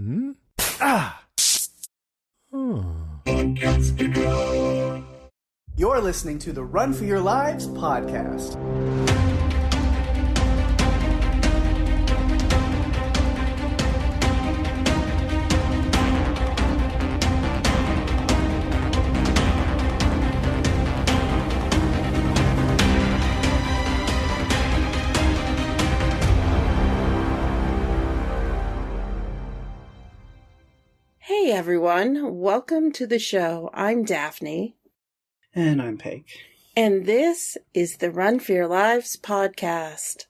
Hmm? Ah! You're listening to the Run for Your Lives podcast. Hey everyone, welcome to the show. I'm Daphne. And I'm Pake. And this is the Run for Your Lives podcast.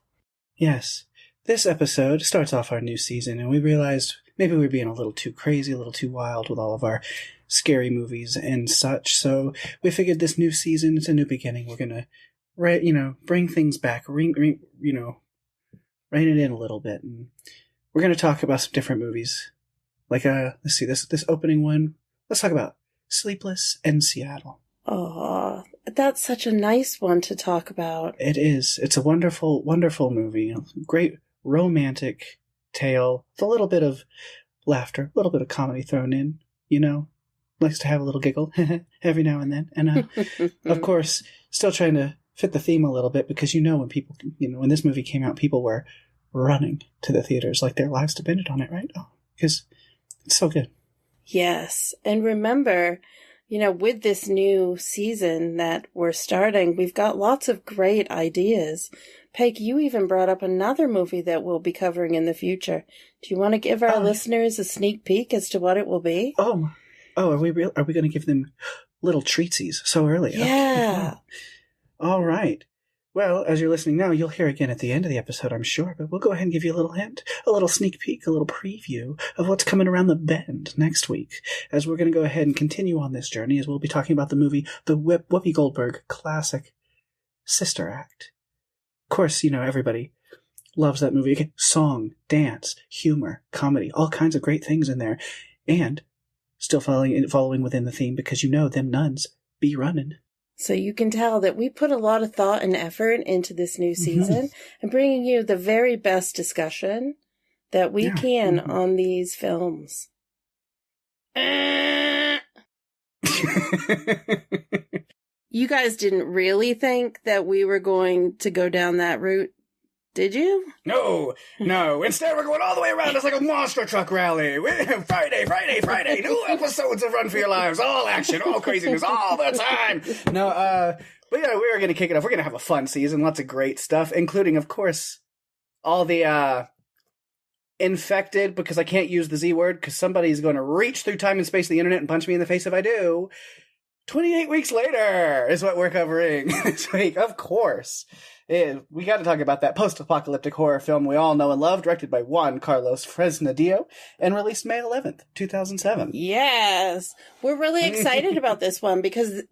Yes, this episode starts off our new season, and we realized maybe we were being a little too crazy, a little too wild with all of our scary movies and such, so we figured this new season, it's a new beginning. We're gonna, bring things back, rein it in a little bit, and we're gonna talk about some different movies. Like, let's see, this opening one, let's talk about Sleepless in Seattle. Oh, that's such a nice one to talk about. It is. It's a wonderful, wonderful movie. Great romantic tale with a little bit of laughter, a little bit of comedy thrown in, Likes to have a little giggle every now and then. And, of course, still trying to fit the theme a little bit because when people, when this movie came out, people were running to the theaters like their lives depended on it, right? Oh, because it's so good. Yes. And remember, with this new season that we're starting, we've got lots of great ideas. Peg, you even brought up another movie that we'll be covering in the future. Do you want to give our listeners a sneak peek as to what it will be? Oh, are we going to give them little treatsies so early? Yeah. Okay. All right. Well, as you're listening now, you'll hear again at the end of the episode, I'm sure, but we'll go ahead and give you a little hint, a little sneak peek, a little preview of what's coming around the bend next week, as we're going to go ahead and continue on this journey, as we'll be talking about the movie, the Whoopi Goldberg classic Sister Act. Of course, everybody loves that movie. Again, song, dance, humor, comedy, all kinds of great things in there, and still following within the theme, because them nuns be running. So you can tell that we put a lot of thought and effort into this new season and bringing you the very best discussion that we can on these films. You guys didn't really think that we were going to go down that route, did you? No. Instead, we're going all the way around. It's like a monster truck rally. Friday. New episodes of Run for Your Lives. All action, all craziness, all the time. But yeah, we are going to kick it off. We're going to have a fun season. Lots of great stuff, including, of course, all the infected, because I can't use the Z word, because somebody's going to reach through time and space of the internet and punch me in the face if I do. 28 weeks later is what we're covering this week, of course. We got to talk about that post-apocalyptic horror film we all know and love, directed by Juan Carlos Fresnadillo, and released May 11th, 2007. Yes! We're really excited about this one because,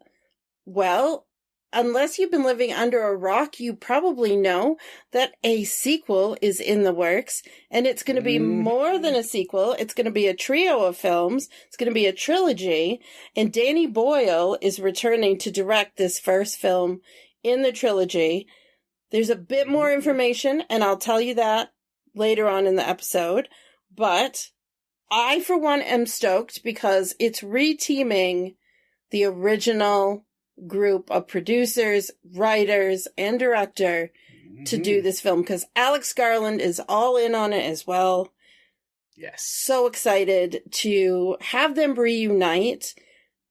well, unless you've been living under a rock, you probably know that a sequel is in the works, and it's going to be more than a sequel. It's going to be a trio of films. It's going to be a trilogy, and Danny Boyle is returning to direct this first film in the trilogy. There's a bit more information, and I'll tell you that later on in the episode, but I, for one, am stoked because it's reteaming the original group of producers, writers, and director to do this film, because Alex Garland is all in on it as well. Yes. So excited to have them reunite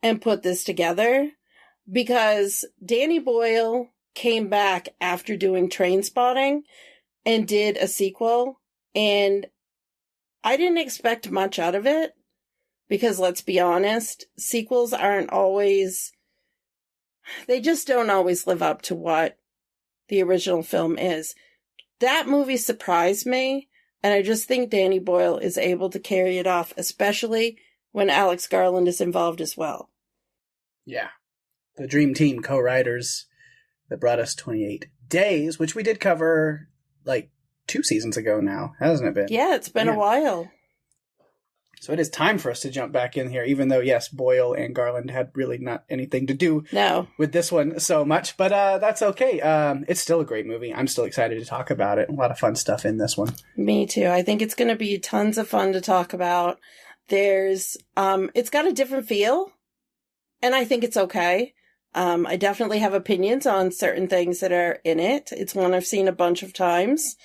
and put this together, because Danny Boyle came back after doing Trainspotting and did a sequel, and I didn't expect much out of it, because let's be honest, sequels they just don't always live up to what the original film is. That movie surprised me, and I just think Danny Boyle is able to carry it off, especially when Alex Garland is involved as well. Yeah. The Dream Team co-writers that brought us 28 Days, which we did cover like 2 seasons ago now, hasn't it been? Yeah, it's been a while. So it is time for us to jump back in here, even though, yes, Boyle and Garland had really not anything to do with this one so much. But that's okay. It's still a great movie. I'm still excited to talk about it. A lot of fun stuff in this one. Me too. I think it's going to be tons of fun to talk about. It's got a different feel, and I think it's okay. I definitely have opinions on certain things that are in it. It's one I've seen a bunch of times.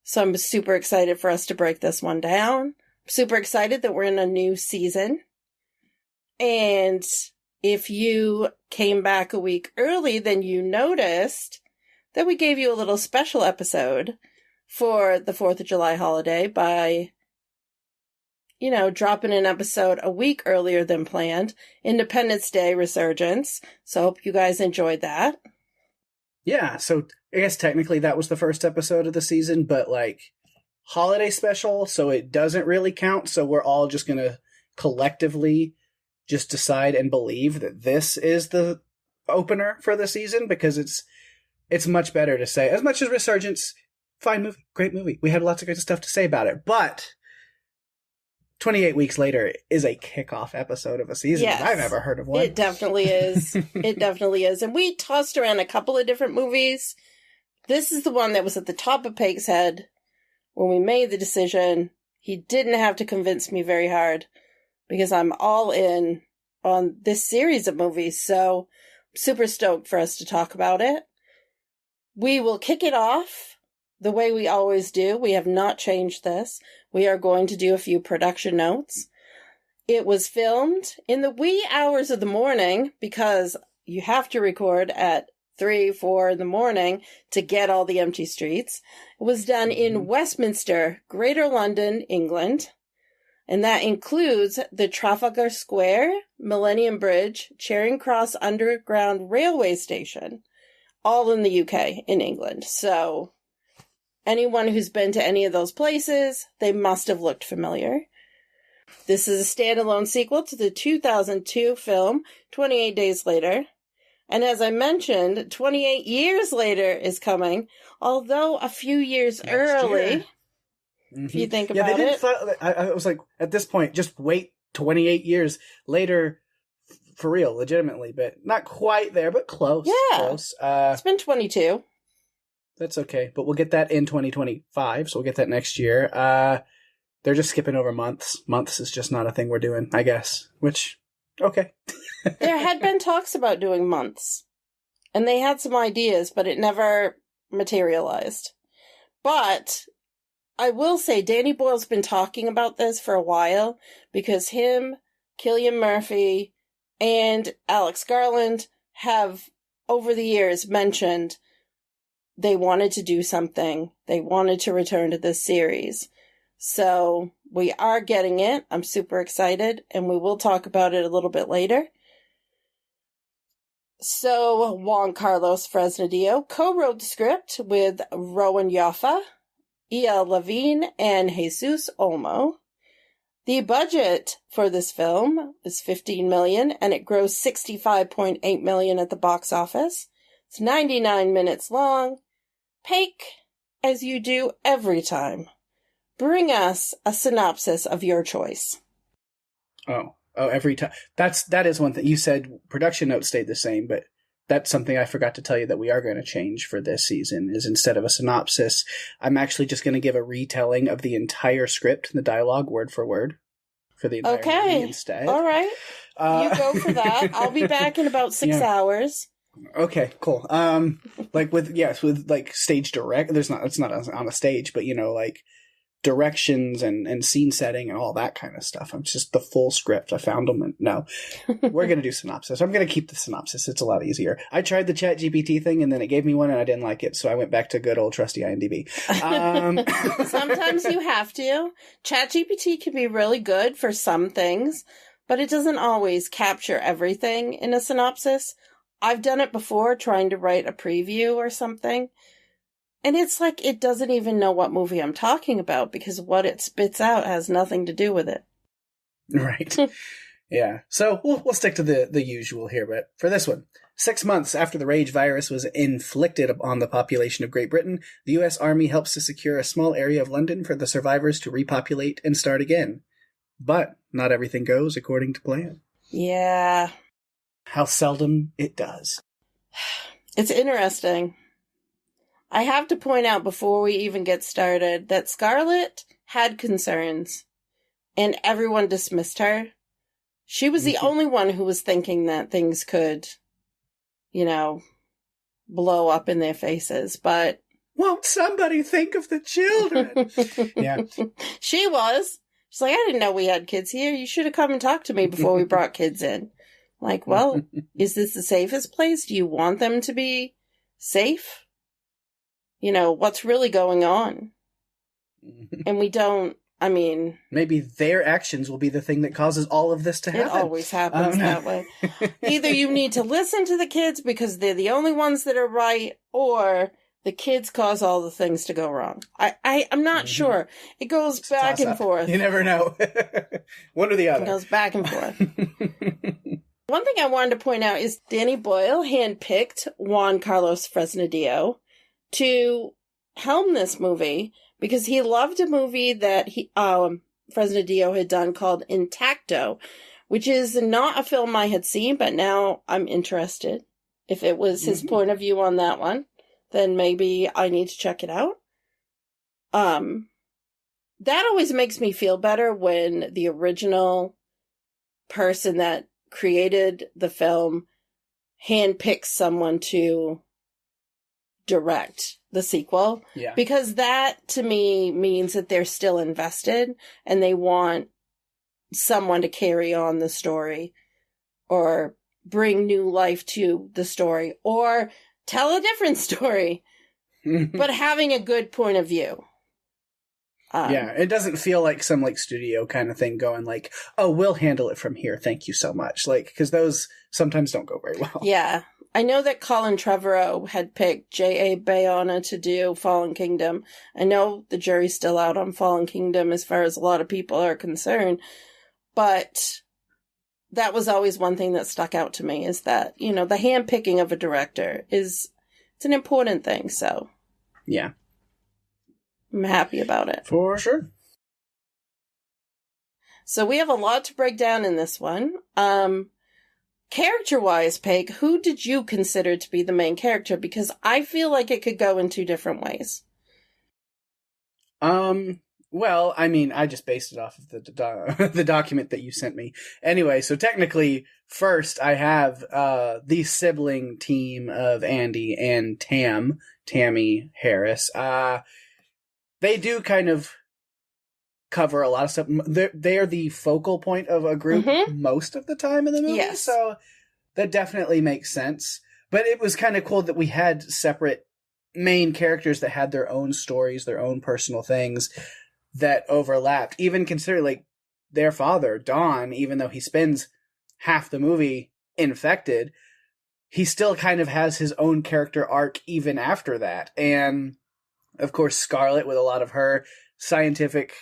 So I'm super excited for us to break this one down. Super excited that we're in a new season. And if you came back a week early, then you noticed that we gave you a little special episode for the 4th of July holiday by, dropping an episode a week earlier than planned. Independence Day resurgence. So hope you guys enjoyed that. Yeah, so I guess technically that was the first episode of the season, but holiday special, so it doesn't really count. So we're all just going to collectively just decide and believe that this is the opener for the season, because it's much better to say, as much as Resurgence, fine movie, great movie. We had lots of good stuff to say about it, but 28 weeks later is a kickoff episode of a season. Yes, I've never heard of one. It definitely is. It definitely is. And we tossed around a couple of different movies. This is the one that was at the top of Pake's head when we made the decision. He didn't have to convince me very hard, because I'm all in on this series of movies. So I'm super stoked for us to talk about it. We will kick it off the way we always do. We have not changed this. We are going to do a few production notes. It was filmed in the wee hours of the morning, because you have to record at 3, 4 in the morning to get all the empty streets. It was done in Westminster, Greater London, England. And that includes the Trafalgar Square, Millennium Bridge, Charing Cross Underground Railway Station, all in the UK, in England. So anyone who's been to any of those places, they must have looked familiar. This is a standalone sequel to the 2002 film, 28 Days Later. And as I mentioned, 28 years later is coming, although a few years early, if you think about it. I was like, at this point, just wait 28 years later, for real, legitimately, but not quite there, but close. Yeah, close. It's been 22. That's okay, but we'll get that in 2025, so we'll get that next year. They're just skipping over months. Months is just not a thing we're doing, I guess, which, okay. There had been talks about doing months, and they had some ideas, but it never materialized. But I will say Danny Boyle's been talking about this for a while, because him, Cillian Murphy, and Alex Garland have, over the years, mentioned they wanted to do something. They wanted to return to this series. So we are getting it. I'm super excited, and we will talk about it a little bit later. So Juan Carlos Fresnadillo co-wrote the script with Rowan Joffe, Ia Levine, and Jesus Olmo. The budget for this film is $15 million, and it grossed $65.8 million at the box office. It's 99 minutes long. Pake, as you do every time, bring us a synopsis of your choice. Oh, every time. That is one thing. You said production notes stayed the same, but that's something I forgot to tell you that we are going to change for this season, is instead of a synopsis, I'm actually just going to give a retelling of the entire script, the dialogue, word for word, for the entire movie instead. All right. You go for that. I'll be back in about 6 hours. Okay, cool. With stage direct, it's not on a stage, but directions and scene setting and all that kind of stuff. I'm just the full script. I found them. And no, we're going to do synopsis. I'm going to keep the synopsis. It's a lot easier. I tried the ChatGPT thing and then it gave me one and I didn't like it. So I went back to good old trusty IMDb. Sometimes you have to. ChatGPT can be really good for some things, but it doesn't always capture everything in a synopsis. I've done it before, trying to write a preview or something. And it's like it doesn't even know what movie I'm talking about, because what it spits out has nothing to do with it. Right. Yeah. So we'll stick to the usual here, but for this one, 6 months after the rage virus was inflicted on the population of Great Britain, the U.S. Army helps to secure a small area of London for the survivors to repopulate and start again. But not everything goes according to plan. Yeah. How seldom it does. It's interesting. I have to point out before we even get started that Scarlett had concerns and everyone dismissed her. She was the only one who was thinking that things could, blow up in their faces, but... Won't somebody think of the children? Yeah. She was. She's like, I didn't know we had kids here. You should have come and talked to me before we brought kids in. Like, well, is this the safest place? Do you want them to be safe? What's really going on? And we don't, maybe their actions will be the thing that causes all of this to happen. It always happens that way. Either you need to listen to the kids because they're the only ones that are right, or the kids cause all the things to go wrong. I'm not sure. It goes back and forth. You never know. One or the other. It goes back and forth. One thing I wanted to point out is Danny Boyle handpicked Juan Carlos Fresnadillo to helm this movie because he loved a movie that Fresnadillo had done called Intacto, which is not a film I had seen, but now I'm interested. If it was his point of view on that one, then maybe I need to check it out. That always makes me feel better when the original person that created the film handpicks someone to direct the sequel. Yeah. Because that, to me, means that they're still invested and they want someone to carry on the story or bring new life to the story or tell a different story, but having a good point of view. Yeah, it doesn't feel like some studio kind of thing going like, oh, we'll handle it from here. Thank you so much. Because those sometimes don't go very well. Yeah. I know that Colin Trevorrow had picked J.A. Bayona to do Fallen Kingdom. I know the jury's still out on Fallen Kingdom as far as a lot of people are concerned, but that was always one thing that stuck out to me is that, the handpicking of a director it's an important thing. So yeah. I'm happy about it. For sure. So we have a lot to break down in this one. Character-wise, Pake, who did you consider to be the main character? Because I feel like it could go in two different ways. Well, I just based it off of the document that you sent me. Anyway, so technically, first I have the sibling team of Andy and Tammy Harris. They do kind of cover a lot of stuff. They're the focal point of a group most of the time in the movie, yes. So that definitely makes sense. But it was kind of cool that we had separate main characters that had their own stories, their own personal things that overlapped. Even consider their father, Don, even though he spends half the movie infected, he still kind of has his own character arc even after that. And of course, Scarlett with a lot of her scientific,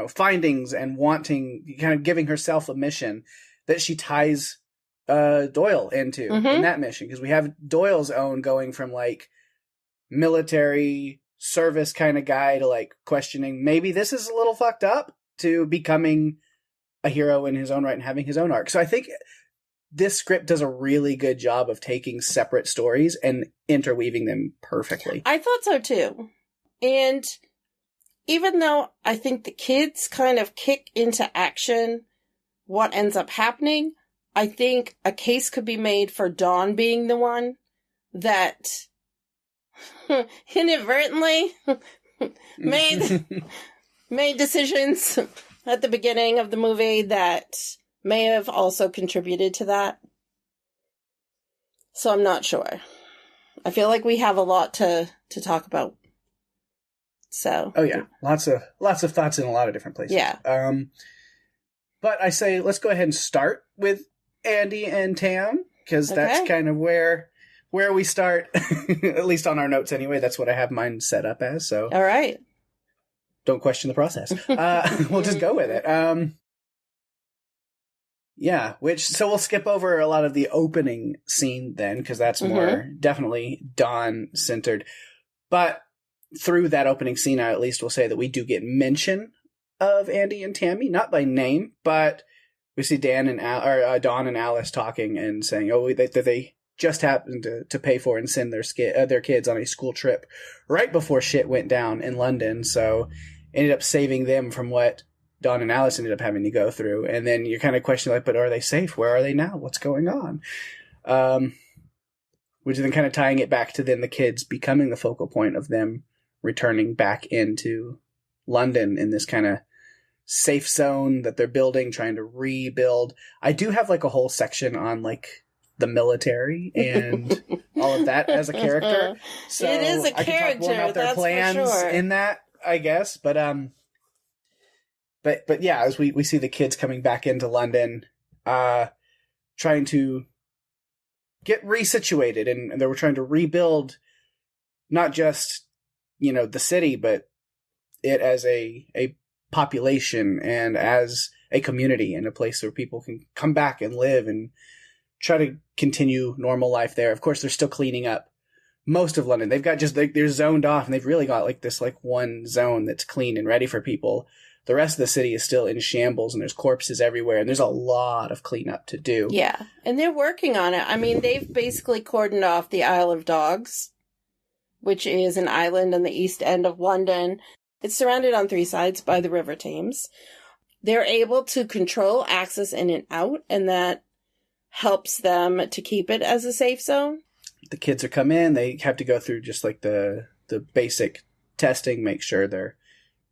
findings and wanting, kind of giving herself a mission that she ties Doyle into in that mission. Because we have Doyle's own going from military service kind of guy to questioning maybe this is a little fucked up to becoming a hero in his own right and having his own arc. So I think this script does a really good job of taking separate stories and interweaving them perfectly. I thought so too. And even though I think the kids kind of kick into action what ends up happening, I think a case could be made for Dawn being the one that inadvertently made decisions at the beginning of the movie that may have also contributed to that. So I'm not sure. I feel like we have a lot to talk about. So. Oh yeah, lots of thoughts in a lot of different places. Yeah. But I say let's go ahead and start with Andy and Tam because that's kind of where we start, at least on our notes anyway. That's what I have mine set up as. So. All right. Don't question the process. We'll just go with it. Yeah, so we'll skip over a lot of the opening scene then, because that's more definitely Dawn-centered. But through that opening scene, I at least will say that we do get mention of Andy and Tammy, not by name, but we see Don and Alice talking and saying, that they just happened to pay for and send their kids on a school trip right before shit went down in London. So ended up saving them from what Don and Alice ended up having to go through. And then you're kind of questioning, like, but are they safe? Where are they now? What's going on? Which is then kind of tying it back to then the kids becoming the focal point of them returning back into London in this kind of safe zone that they're building, trying to rebuild. I do have like a whole section on like the military and all of that as a character. So it is a character. I can talk more about their plans for sure. In that, I guess. But yeah, as we see the kids coming back into London, trying to get resituated, and they were trying to rebuild not just, the city, but it as a population and as a community and a place where people can come back and live and try to continue normal life there. Of course, they're still cleaning up most of London. They've got they're zoned off, and they've really got like this like one zone that's clean and ready for people. The rest of the city is still in shambles, and there's corpses everywhere, and there's a lot of cleanup to do. Yeah, and they're working on it. I mean, they've basically cordoned off the Isle of Dogs, which is an island on the east end of London. It's surrounded on 3 sides by the River Thames. They're able to control access in and out, and that helps them to keep it as a safe zone. The kids are come in, they have to go through just like the basic testing, make sure they're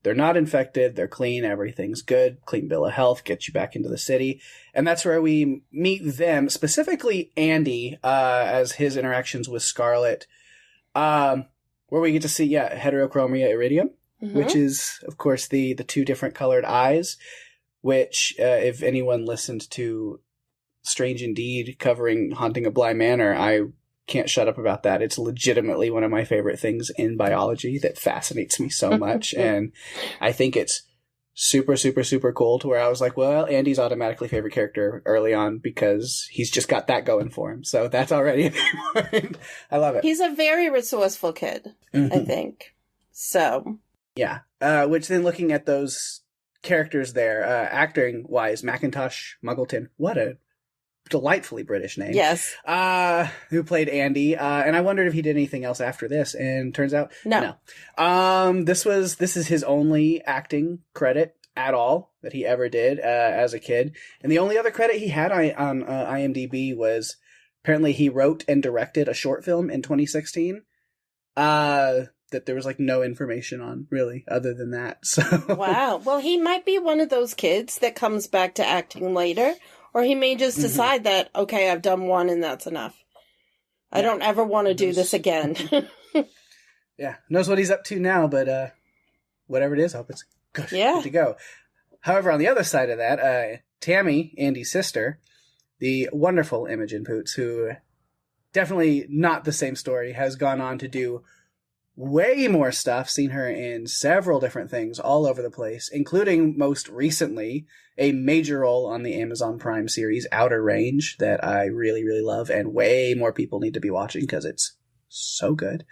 not infected, they're clean, everything's good, clean bill of health, get you back into the city. And that's where we meet them, specifically Andy, as his interactions with Scarlet, where we get to see, heterochromia iridium, which is, of course, the 2 different colored eyes, which, if anyone listened to Strange Indeed covering Haunting of Bly Manor, I can't shut up about that. It's legitimately one of my favorite things in biology that fascinates me so much. And I think it's super, super, super cool to where I was like, well, Andy's automatically favorite character early on because he's just got that going for him. So that's already I love it. He's a very resourceful kid, I think. So. Yeah. Which then looking at those characters there, acting wise, Macintosh Muggleton, what a delightfully British name. Yes. Who played Andy. And I wondered if he did anything else after this, and turns out no. This is his only acting credit at all that he ever did as a kid. And the only other credit he had on IMDb was apparently he wrote and directed a short film in 2016. That there was like no information on really other than that. So wow. Well, he might be one of those kids that comes back to acting later. Or he may just decide that, okay, I've done one and that's enough. I don't ever want to do this again. Yeah, knows what he's up to now, but whatever it is, I hope it's good, good to go. However, on the other side of that, Tammy, Andy's sister, the wonderful Imogen Poots, who definitely not the same story, has gone on to do way more stuff, seen her in several different things all over the place, including most recently a major role on the Amazon Prime series Outer Range that I really, really love, and way more people need to be watching because it's so good.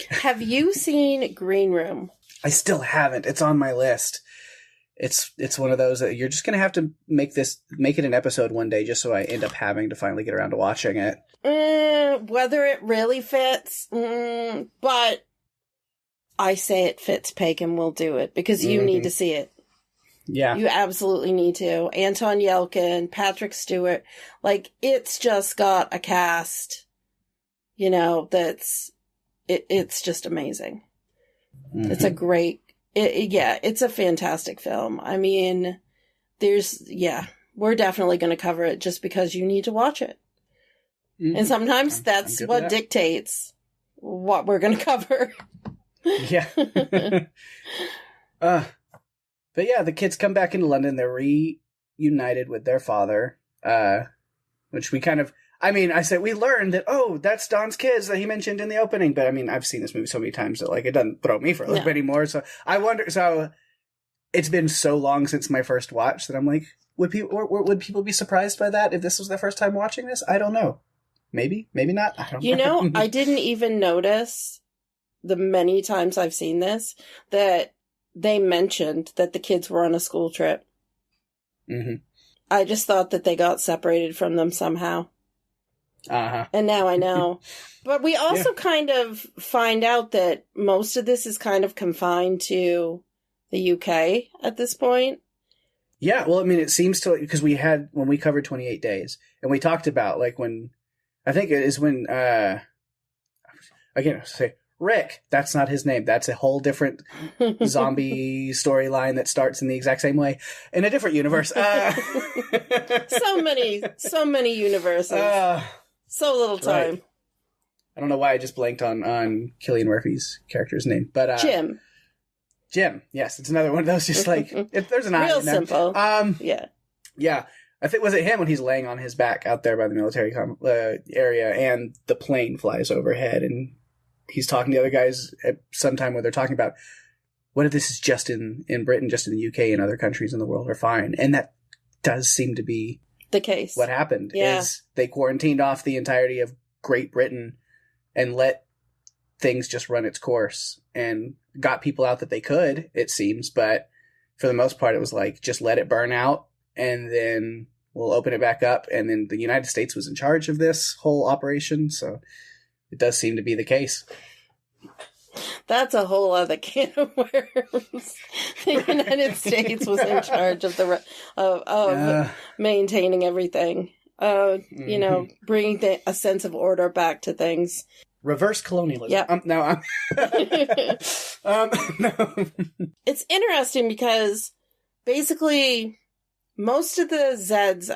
Have you seen Green Room? I still haven't. It's on my list. It's one of those that you're just going to have to make it an episode one day just so I end up having to finally get around to watching it. Whether it really fits, but I say it fits, Pake, and we'll do it because you need to see it. Yeah. You absolutely need to. Anton Yelkin, Patrick Stewart. Like, it's just got a cast, it's just amazing. It's a great, it's a fantastic film. I mean, we're definitely going to cover it just because you need to watch it. And sometimes that's what dictates what we're going to cover. Yeah. But yeah, the kids come back into London. They're reunited with their father, which we kind of, I said, we learned that, that's Don's kids that he mentioned in the opening. But I've seen this movie so many times that like, it doesn't throw me for a loop anymore. So I wonder, it's been so long since my first watch that I'm like, would people be surprised by that if this was their first time watching this? I don't know. Maybe not. I don't know. I didn't even notice the many times I've seen this that they mentioned that the kids were on a school trip. Mm-hmm. I just thought that they got separated from them somehow. Uh-huh. And now I know. But we also kind of find out that most of this is kind of confined to the UK at this point. Yeah, well, I mean, it seems to, because when we covered 28 Days, and we talked about, like, when, I think it is when, again, say, Rick, that's not his name. That's a whole different zombie storyline that starts in the exact same way in a different universe. So many universes. So little time. Right. I don't know why I just blanked on Cillian Murphy's character's name, but Jim, yes, it's another one of those. Just like there's an real simple. Yeah. I think was it him when he's laying on his back out there by the military area, and the plane flies overhead, and he's talking to the other guys at some time where they're talking about what if this is just in Britain, just in the UK, and other countries in the world are fine, and that does seem to be the case. What happened Yeah. is they quarantined off the entirety of Great Britain and let things just run its course and got people out that they could, it seems. But for the most part, it was like, just let it burn out and then we'll open it back up. And then the United States was in charge of this whole operation. So it does seem to be the case. That's a whole other can of worms. The United States was in charge of maintaining everything. You know, bringing a sense of order back to things. Reverse colonialism. Yeah. No. It's interesting because basically most of the Zeds,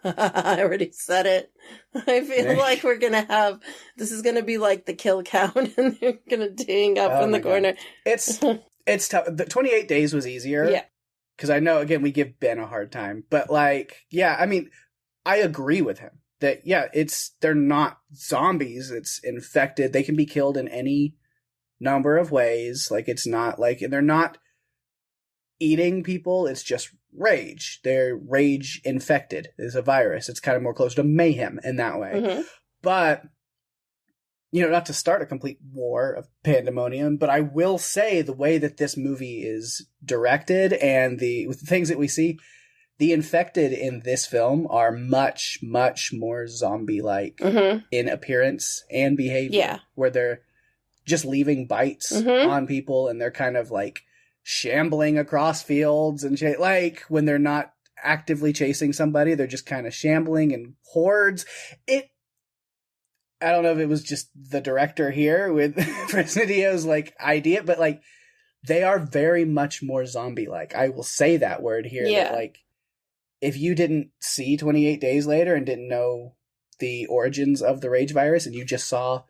I already said it. I feel like we're going to this is going to be like the kill count and they're going to ding up in the corner. God. It's tough. The 28 Days was easier. Yeah. Because I know, again, we give Ben a hard time. But like, yeah, I mean, I agree with him that, yeah, they're not zombies. It's infected. They can be killed in any number of ways. Like, it's not like, and they're not eating people. It's just rage. They're rage infected. It's a virus. It's kind of more close to mayhem in that way. Mm-hmm. But, you know, not to start a complete war of pandemonium, but I will say the way that this movie is directed and with the things that we see, the infected in this film are much, much more zombie-like in appearance and behavior. Yeah. Where they're just leaving bites on people and they're kind of like shambling across fields and like when they're not actively chasing somebody, they're just kind of shambling in hordes. I don't know if it was just the director here with Fresnadillo's like idea, but like they are very much more zombie-like. I will say that word here. Yeah. That, like, if you didn't see 28 Days Later and didn't know the origins of the rage virus and you just saw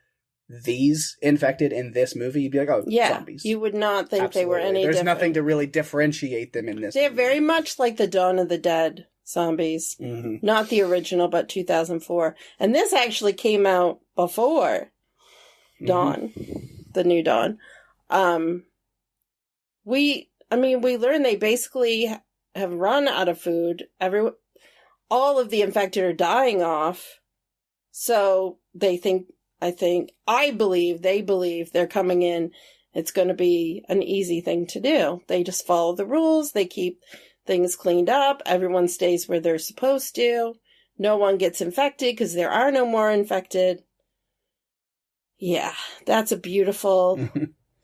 these infected in this movie, you'd be like, oh, yeah, zombies. You would not think they were any There's different. nothing to really differentiate them in this They're movie. very much like the Dawn of the Dead zombies. Mm-hmm. Not the original, but 2004. And this actually came out before Dawn, the new Dawn. We learned they basically have run out of food. All of the infected are dying off. So they believe they're coming in. It's going to be an easy thing to do. They just follow the rules. They keep things cleaned up. Everyone stays where they're supposed to. No one gets infected because there are no more infected. Yeah, that's a beautiful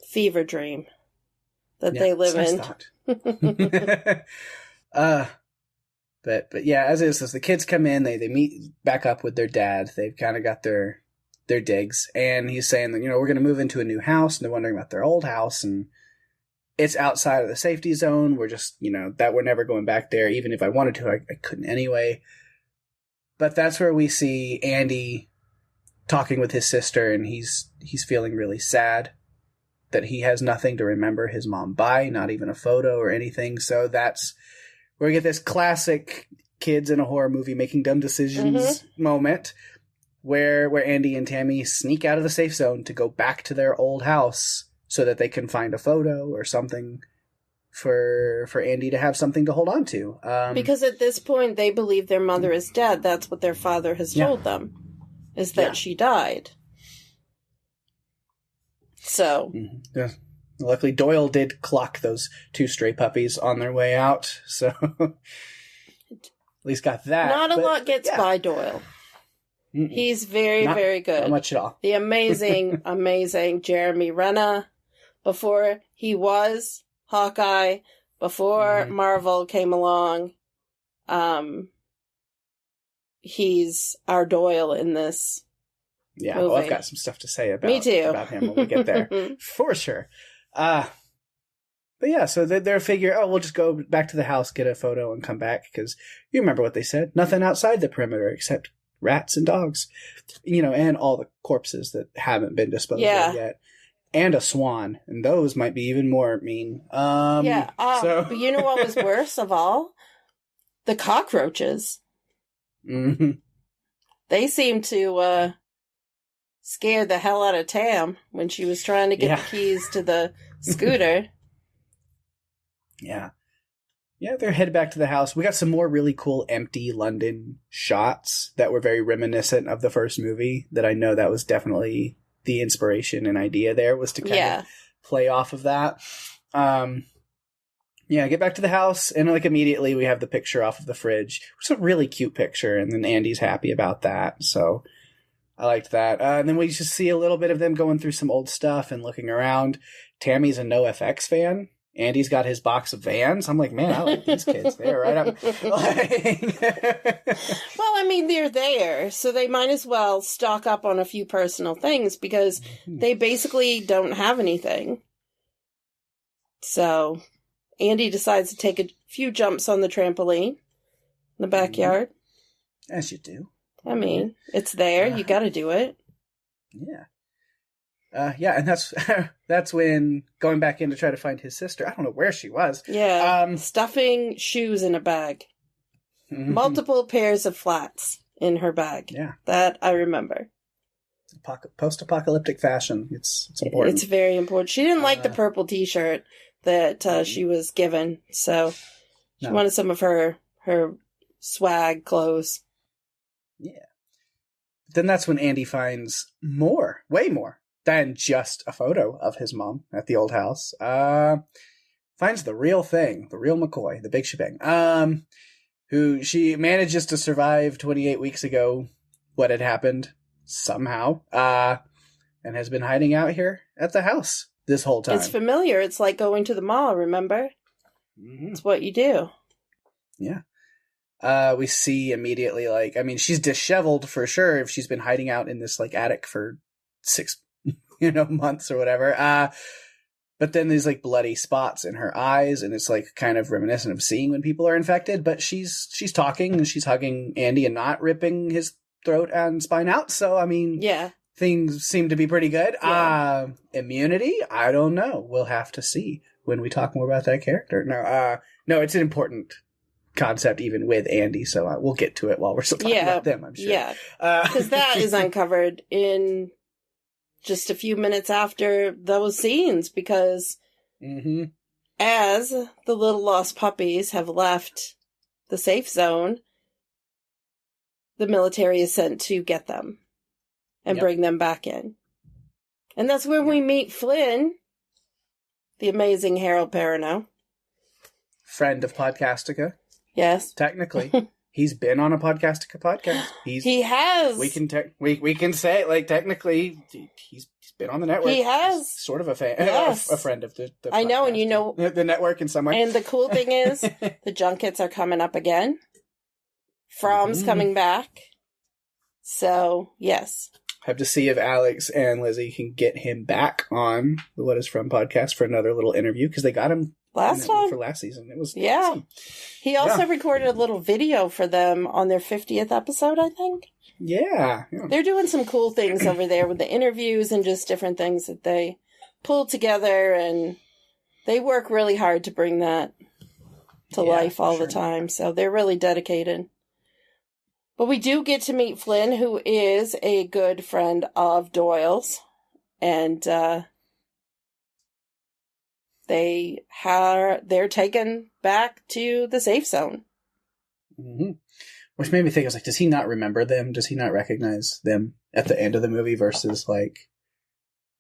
fever dream that they live in. But yeah, as the kids come in, they meet back up with their dad. They've kind of got their digs, and he's saying that, you know, we're going to move into a new house, and they're wondering about their old house, and it's outside of the safety zone. We're just, you know, that we're never going back there. Even if I wanted to, I couldn't anyway. But that's where we see Andy talking with his sister, and he's feeling really sad that he has nothing to remember his mom by, not even a photo or anything. So that's where we get this classic kids in a horror movie making dumb decisions moment where Andy and Tammy sneak out of the safe zone to go back to their old house so that they can find a photo or something for Andy to have something to hold on to. Because at this point, they believe their mother is dead. That's what their father has told them, is that she died. So. Yeah. Luckily, Doyle did clock those 2 stray puppies on their way out, so at least got that. Not a lot gets by Doyle. Mm-mm. He's very good. Not much at all. The amazing Jeremy Renner, before he was Hawkeye, before Marvel came along, he's our Doyle in this movie. Well, I've got some stuff to say about him when we get there, for sure. But yeah, so they're figure, we'll just go back to the house, get a photo, and come back, because you remember what they said. Nothing outside the perimeter except rats and dogs, and all the corpses that haven't been disposed of yet. And a swan, and those might be even more mean. But you know what was worse of all? The cockroaches. Mm-hmm. They seemed to scare the hell out of Tam when she was trying to get the keys to the scooter. Yeah, they're headed back to the house. We got some more really cool empty London shots that were very reminiscent of the first movie, that I know that was definitely the inspiration and idea there, was to kind of play off of that. Get back to the house, and immediately we have the picture off of the fridge. It's a really cute picture, and then Andy's happy about that, so I liked that. And then we just see a little bit of them going through some old stuff and looking around. Tammy's a NoFX fan. Andy's got his box of Vans. I'm like, man, I like these kids. They're right up. Well, I mean, they're there, so they might as well stock up on a few personal things, because they basically don't have anything. So Andy decides to take a few jumps on the trampoline in the backyard. As you do. I mean, it's there. You got to do it. Yeah. And that's when, going back in to try to find his sister, I don't know where she was. Yeah, stuffing shoes in a bag. Multiple pairs of flats in her bag. Yeah. That I remember. Post-apocalyptic fashion. It's important. It's very important. She didn't like the purple t-shirt that she was given, so she wanted some of her swag clothes. Yeah. Then that's when Andy finds way more than just a photo of his mom at the old house. Finds the real thing, the real McCoy, the big shebang, who she manages to survive 28 weeks ago what had happened somehow, and has been hiding out here at the house this whole time. It's familiar. It's like going to the mall, remember? Mm-hmm. It's what you do. Yeah. We see immediately, she's disheveled for sure if she's been hiding out in this attic for 6 months or whatever. But then there's bloody spots in her eyes, and it's kind of reminiscent of seeing when people are infected. But she's talking, and she's hugging Andy and not ripping his throat and spine out. So things seem to be pretty good. Yeah. Immunity, I don't know. We'll have to see when we talk more about that character. No, it's an important concept even with Andy, so we'll get to it while we're still talking about them, I'm sure. Yeah, because that is uncovered in just a few minutes after those scenes, because as the little lost puppies have left the safe zone, the military is sent to get them and bring them back in. And that's when we meet Flynn, the amazing Harold Perrineau. Friend of Podcastica. Yes. Technically. He's been on a Podcastica podcast. He has. We can say, technically, he's been on the network. He has. He's sort of a fan, yes. a friend of the I know, and the network in some way. And the cool thing is, the junkets are coming up again. From's coming back. So, yes. Have to see if Alex and Lizzie can get him back on the What Is From podcast for another little interview, because they got him last time for last season. It was awesome. He also recorded a little video for them on their 50th episode, I think. Yeah. They're doing some cool things over there with the interviews and just different things that they pull together, and they work really hard to bring that to life all the time. So they're really dedicated. But we do get to meet Flynn, who is a good friend of Doyle's, and they're taken back to the safe zone. Mm-hmm. Which made me think, I was like, does he not remember them? Does he not recognize them at the end of the movie versus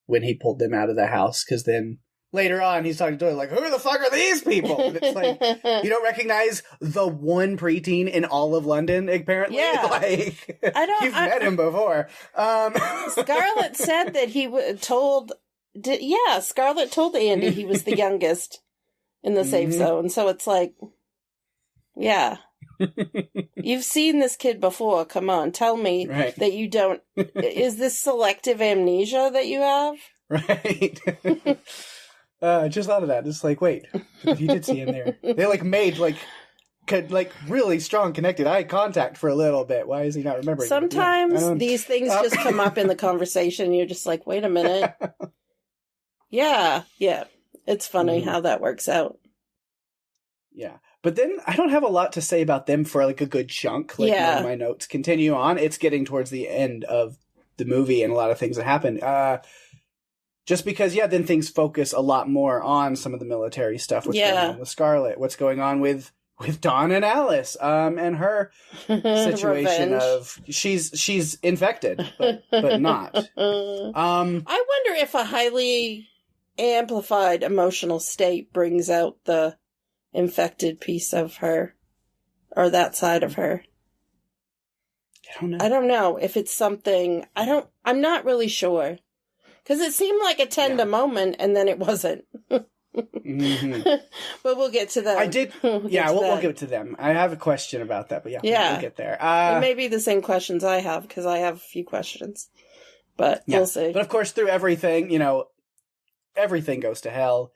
when he pulled them out of the house? Because then later on, he's talking to Doyle, like, who the fuck are these people? And it's like, you don't recognize the one preteen in all of London, apparently? Yeah. Like, you've met him before. Scarlett said that he told Andy he was the youngest in the safe zone. So it's like, yeah. You've seen this kid before. Come on, tell me that you don't. Is this selective amnesia that you have? Right. Just thought of that. It's like, wait, you did see him there. They like made really strong connected eye contact for a little bit. Why is he not remembering? Sometimes these things just come up in the conversation. And you're just like, wait a minute. Yeah. It's funny how that works out. Yeah. But then I don't have a lot to say about them for like a good chunk. Like none of my notes continue on. It's getting towards the end of the movie and a lot of things that happen. Just because, then things focus a lot more on some of the military stuff. What's going on with Scarlett? What's going on with Dawn and Alice? And her situation of she's infected, but not. I wonder if a highly amplified emotional state brings out the infected piece of her, or that side of her. I don't know if it's something. I'm not really sure, because it seemed like a tender moment and then it wasn't. But we'll get to that. We'll give it to them. I have a question about that, but we'll get there. It may be the same questions I have, because I have a few questions, but we'll see. But of course, through everything, everything goes to hell.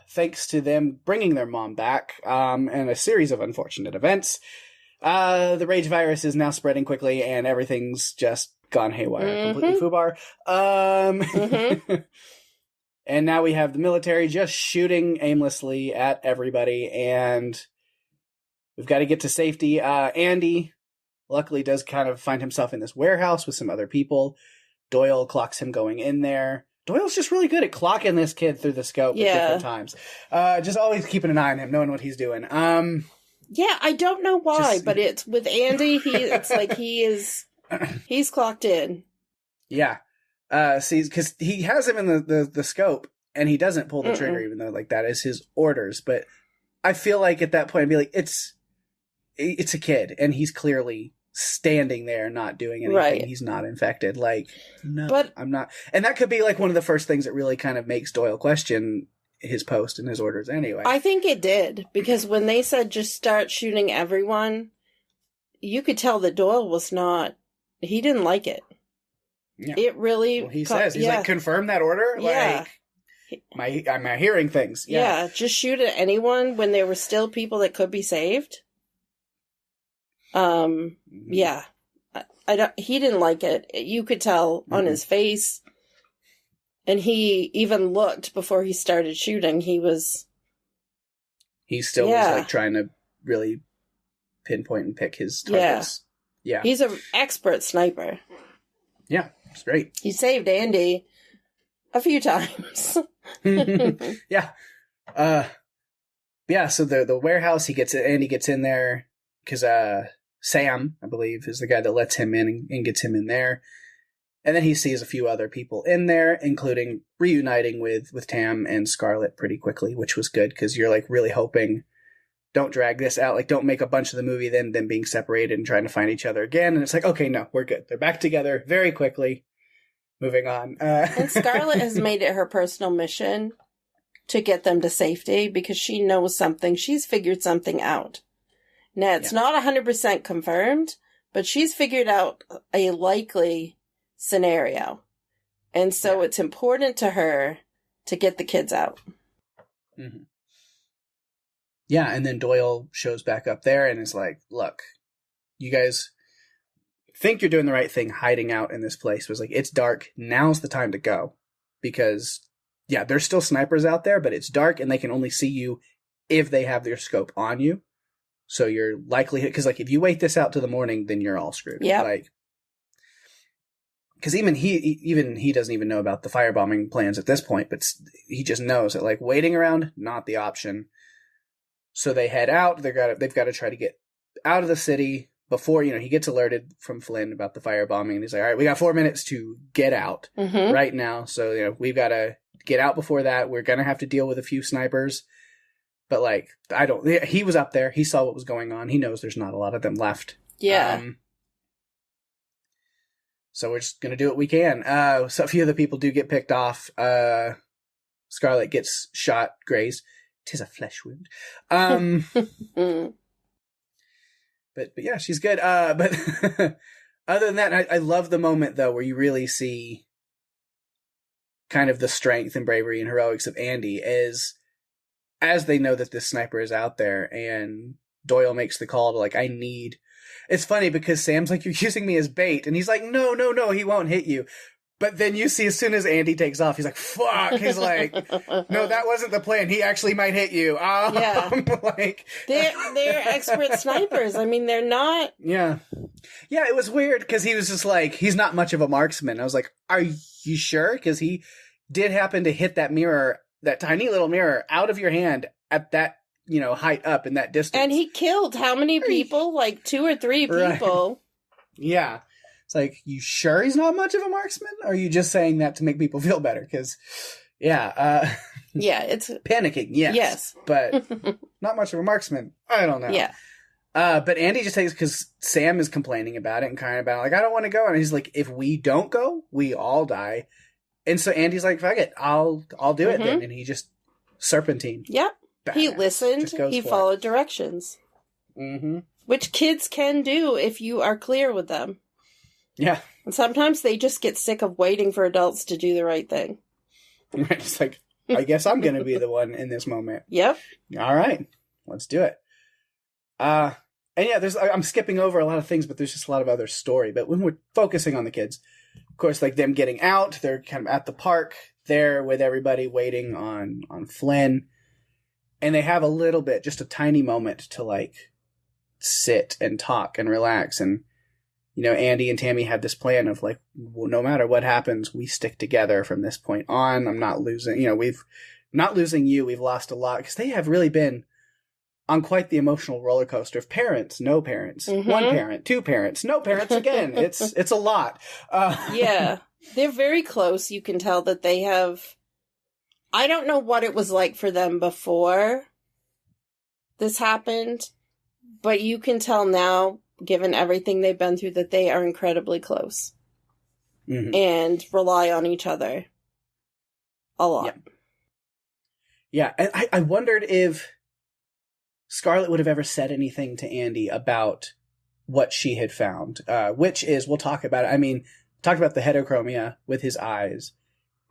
Thanks to them bringing their mom back, and a series of unfortunate events. The rage virus is now spreading quickly, and everything's just gone haywire, completely foobar. And now we have the military just shooting aimlessly at everybody, and we've got to get to safety. Andy, luckily, does kind of find himself in this warehouse with some other people. Doyle clocks him going in there. Doyle's just really good at clocking this kid through the scope at different times. Just always keeping an eye on him, knowing what he's doing. I don't know why, but it's with Andy. It's like he's clocked in. Yeah. Because he has him in the scope, and he doesn't pull the trigger, even though like that is his orders. But I feel like at that point, I'd be like, it's a kid, and he's clearly standing there not doing anything. Right. He's not infected. Like, no, but I'm not. And that could be like one of the first things that really kind of makes Doyle question his post and his orders anyway. I think it did, because when they said just start shooting everyone, you could tell that Doyle was not, he didn't like it. Yeah. It really... He's like, confirm that order? Yeah. Like, am I hearing things? Yeah, just shoot at anyone when there were still people that could be saved. Yeah. He didn't like it. You could tell on his face. And he even looked before he started shooting. He still was like trying to really pinpoint and pick his targets. Yeah. He's an expert sniper. Yeah, it's great. He saved Andy a few times. Yeah. So the warehouse, Andy gets in there because Sam, I believe, is the guy that lets him in and gets him in there. And then he sees a few other people in there, including reuniting with Tam and Scarlett pretty quickly, which was good, because you're like really hoping, don't drag this out, like don't make a bunch of the movie then them being separated and trying to find each other again. And it's like, okay, no, we're good. They're back together very quickly. Moving on. And Scarlett has made it her personal mission to get them to safety, because she knows something. She's figured something out. Now, it's not 100% confirmed, but she's figured out a likely scenario. And so it's important to her to get the kids out. Mm-hmm. Yeah, and then Doyle shows back up there and is like, look, you guys think you're doing the right thing hiding out in this place. It was like, it's dark. Now's the time to go. Because, there's still snipers out there, but it's dark and they can only see you if they have their scope on you. So your likelihood, because like if you wait this out to the morning, then you're all screwed. Yeah. Like, because even he doesn't even know about the firebombing plans at this point, but he just knows that like waiting around, not the option. So they head out. They've got to try to get out of the city before, he gets alerted from Flynn about the firebombing, and he's like, all right, we got 4 minutes to get out right now. So, we've got to get out before that. We're going to have to deal with a few snipers. But, like, he was up there. He saw what was going on. He knows there's not a lot of them left. Yeah. So we're just going to do what we can. So a few of the people do get picked off. Scarlet gets shot, grazed. 'Tis a flesh wound. But yeah, she's good. But other than that, I love the moment, though, where you really see kind of the strength and bravery and heroics of Andy as they know that this sniper is out there, and Doyle makes the call to, like, it's funny because Sam's like, you're using me as bait, and he's like, no, he won't hit you. But then you see, as soon as Andy takes off, he's like, fuck. He's like, no, that wasn't the plan. He actually might hit you. Yeah. Like, they're expert snipers. I mean, they're not. Yeah. Yeah, it was weird because he was just like, he's not much of a marksman. I was like, are you sure? Because he did happen to hit that mirror, that tiny little mirror, out of your hand at that, height up in that distance. And he killed how many people? Like 2 or 3 people. Right. Yeah. It's like, you sure he's not much of a marksman? Or are you just saying that to make people feel better? Because, yeah. Yeah, it's... Panicking, yes. Yes. But not much of a marksman. I don't know. Yeah. But Andy just takes, because Sam is complaining about it and kind of about, like, I don't want to go. And he's like, if we don't go, we all die. And so Andy's like, fuck it, I'll do it then. And he just serpentine. Yep. Badass. He listened. He followed directions. Mm-hmm. Which kids can do if you are clear with them. Yeah. And sometimes they just get sick of waiting for adults to do the right thing. Right. It's like, I guess I'm going to be the one in this moment. Yep. All right. Let's do it. And yeah, I'm skipping over a lot of things, but there's just a lot of other story. But when we're focusing on the kids, of course, like them getting out, they're kind of at the park there with everybody waiting on Flynn. And they have a little bit, just a tiny moment to, like, sit and talk and relax. And, Andy and Tammy had this plan of, like, well, no matter what happens, we stick together from this point on. I'm not losing, we've not losing you. We've lost a lot, because they have really been on quite the emotional roller coaster of parents, no parents, one parent, 2 parents, no parents again. It's a lot. Yeah. They're very close. You can tell that they have, I don't know what it was like for them before this happened, but you can tell now, given everything they've been through, that they are incredibly close and rely on each other a lot. Yeah. And I wondered if Scarlet would have ever said anything to Andy about what she had found, which is, we'll talk about it. I mean, talked about the heterochromia with his eyes.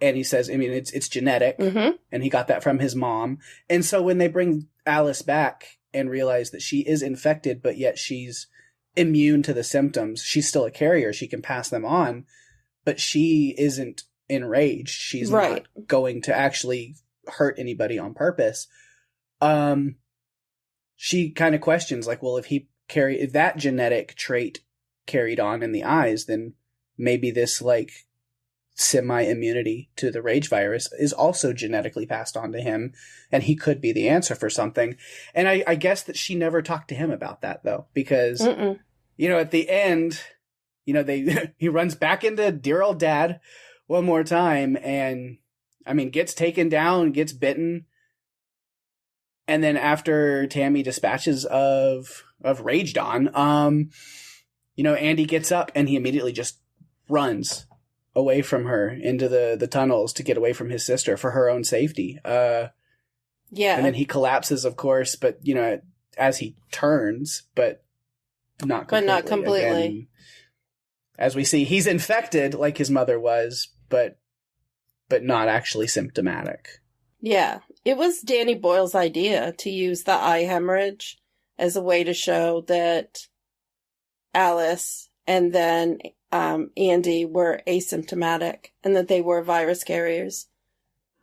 And he says, I mean, it's genetic, and he got that from his mom. And so when they bring Alice back and realize that she is infected, but yet she's immune to the symptoms, she's still a carrier, she can pass them on, but she isn't enraged. She's not going to actually hurt anybody on purpose. She kind of questions, like, well, if that genetic trait carried on in the eyes, then maybe this, like, semi-immunity to the rage virus is also genetically passed on to him, and he could be the answer for something. And I guess that she never talked to him about that, though, because, at the end, he runs back into dear old dad one more time, and, I mean, gets taken down, gets bitten, and then after Tammy dispatches of Rage Dawn, Andy gets up, and he immediately just runs away from her into the tunnels to get away from his sister for her own safety. And then he collapses, of course, but, as he turns, but not completely. But not completely. Again, as we see, he's infected like his mother was, but not actually symptomatic. Yeah. It was Danny Boyle's idea to use the eye hemorrhage as a way to show that Alice and then Andy were asymptomatic and that they were virus carriers.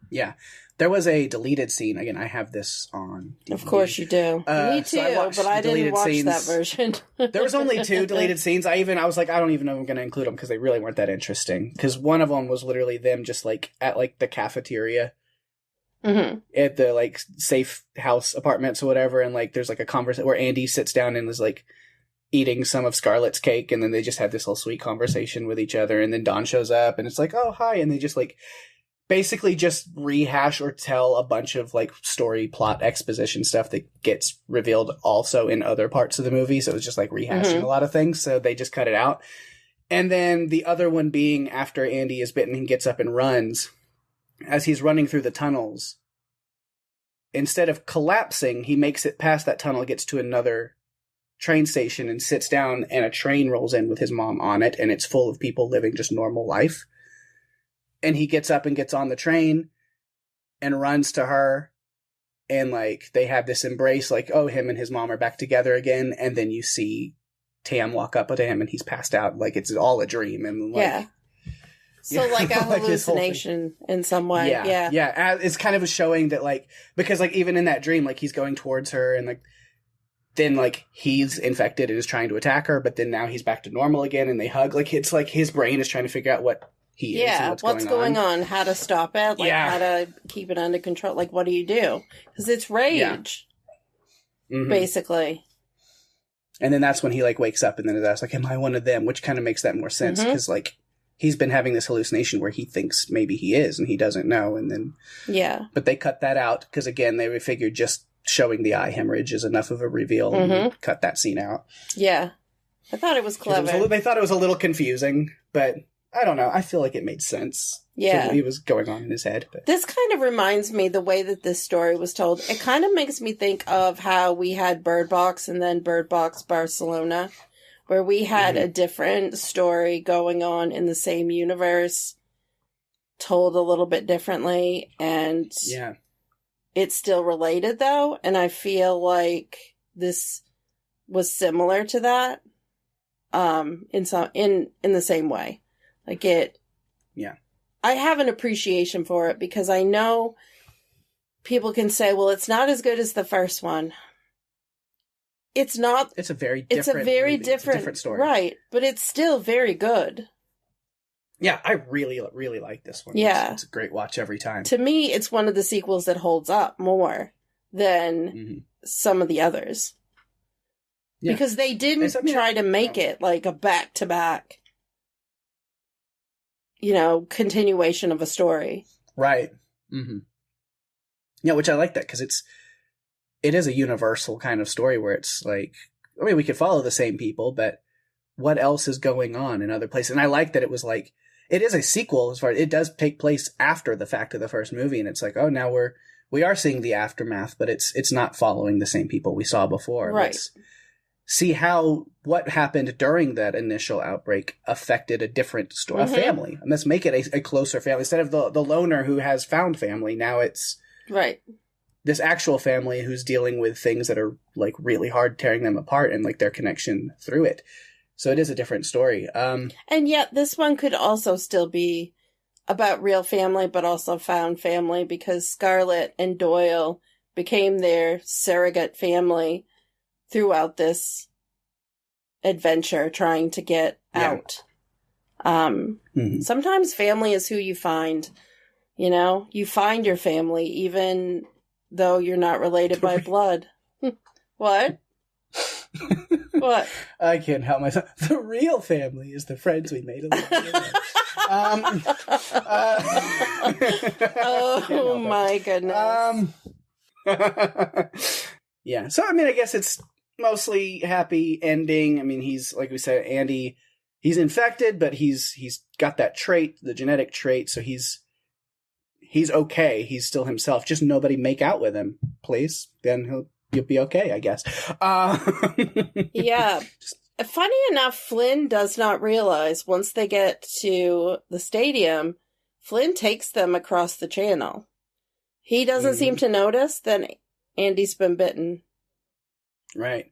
Yeah. There was a deleted scene. Again, I have this on DVD. Of course you do. Me too, but I didn't watch that version. There was only 2 deleted scenes. I was like, I don't even know if I'm going to include them because they really weren't that interesting. Because one of them was literally them just, like, at, like, the cafeteria. At the, like, safe house apartments or whatever. And, like, there's, like, a conversation where Andy sits down and is like, eating some of Scarlett's cake, and then they just have this whole sweet conversation with each other, and then Dawn shows up, and it's like, oh, hi, and they just, like, basically just rehash or tell a bunch of, like, story, plot, exposition stuff that gets revealed also in other parts of the movie, so it's just, like, rehashing a lot of things, so they just cut it out. And then the other one being after Andy is bitten and gets up and runs, as he's running through the tunnels, instead of collapsing, he makes it past that tunnel, gets to another train station and sits down, and a train rolls in with his mom on it, and it's full of people living just normal life. And he gets up and gets on the train and runs to her, and, like, they have this embrace, like, oh, him and his mom are back together again, and then you see Tam walk up to him, and he's passed out, like, it's all a dream, and, like... Yeah. So, like, a like hallucination in some way. Yeah. It's kind of showing that, like, because, like, even in that dream, like, he's going towards her, and, like, then, like, he's infected and is trying to attack her, but then now he's back to normal again, and they hug. Like, it's like his brain is trying to figure out what he is and what's going on, how to stop it, like, how to keep it under control. Like, what do you do? Because it's rage, basically. And then that's when he, like, wakes up and then is like, am I one of them? Which kind of makes that more sense, because, like, he's been having this hallucination where he thinks maybe he is, and he doesn't know, and then... Yeah. But they cut that out, because, again, they figured just showing the eye hemorrhage is enough of a reveal, and cut that scene out. Yeah. I thought it was clever. They thought it was a little confusing, but I don't know. I feel like it made sense. Yeah. It was going on in his head. But. This kind of reminds me, the way that this story was told, it kind of makes me think of how we had Bird Box and then Bird Box Barcelona, where we had a different story going on in the same universe, told a little bit differently, and it's still related, though, and I feel like this was similar to that, in the same way. Like, I have an appreciation for it, because I know people can say, well, it's not as good as the first one. It's not. It's a very different different story. Right, but it's still very good. Yeah, I really, really like this one. Yeah. It's a great watch every time. To me, it's one of the sequels that holds up more than some of the others. Yeah. Because they didn't try to make it like a back-to-back, continuation of a story. Right. Mm-hmm. Yeah, which I like that, because it is a universal kind of story where it's like, I mean, we could follow the same people, but what else is going on in other places? And I like that it was like, it is a sequel as far as it does take place after the fact of the first movie. And it's like, oh, now we are seeing the aftermath, but it's not following the same people we saw before. Right. Let's see what happened during that initial outbreak affected a different story, a family. And let's make it a closer family. Instead of the loner who has found family, now it's this actual family who's dealing with things that are like really hard, tearing them apart, and like their connection through it. So it is a different story. And yet this one could also still be about real family, but also found family, because Scarlett and Doyle became their surrogate family throughout this adventure trying to get out. Sometimes family is who you find. You find your family even though you're not related by blood. What? What? I can't help myself. The real family is the friends we made along the way. Oh my goodness. Yeah. So, I mean, I guess it's mostly happy ending. I mean, he's, like we said, Andy, he's infected, but he's got that trait, the genetic trait, so he's okay. He's still himself. Just nobody make out with him, please. Then you'll be okay, I guess. Yeah. Funny enough, Flynn does not realize once they get to the stadium, Flynn takes them across the channel. He doesn't seem to notice that Andy's been bitten. Right.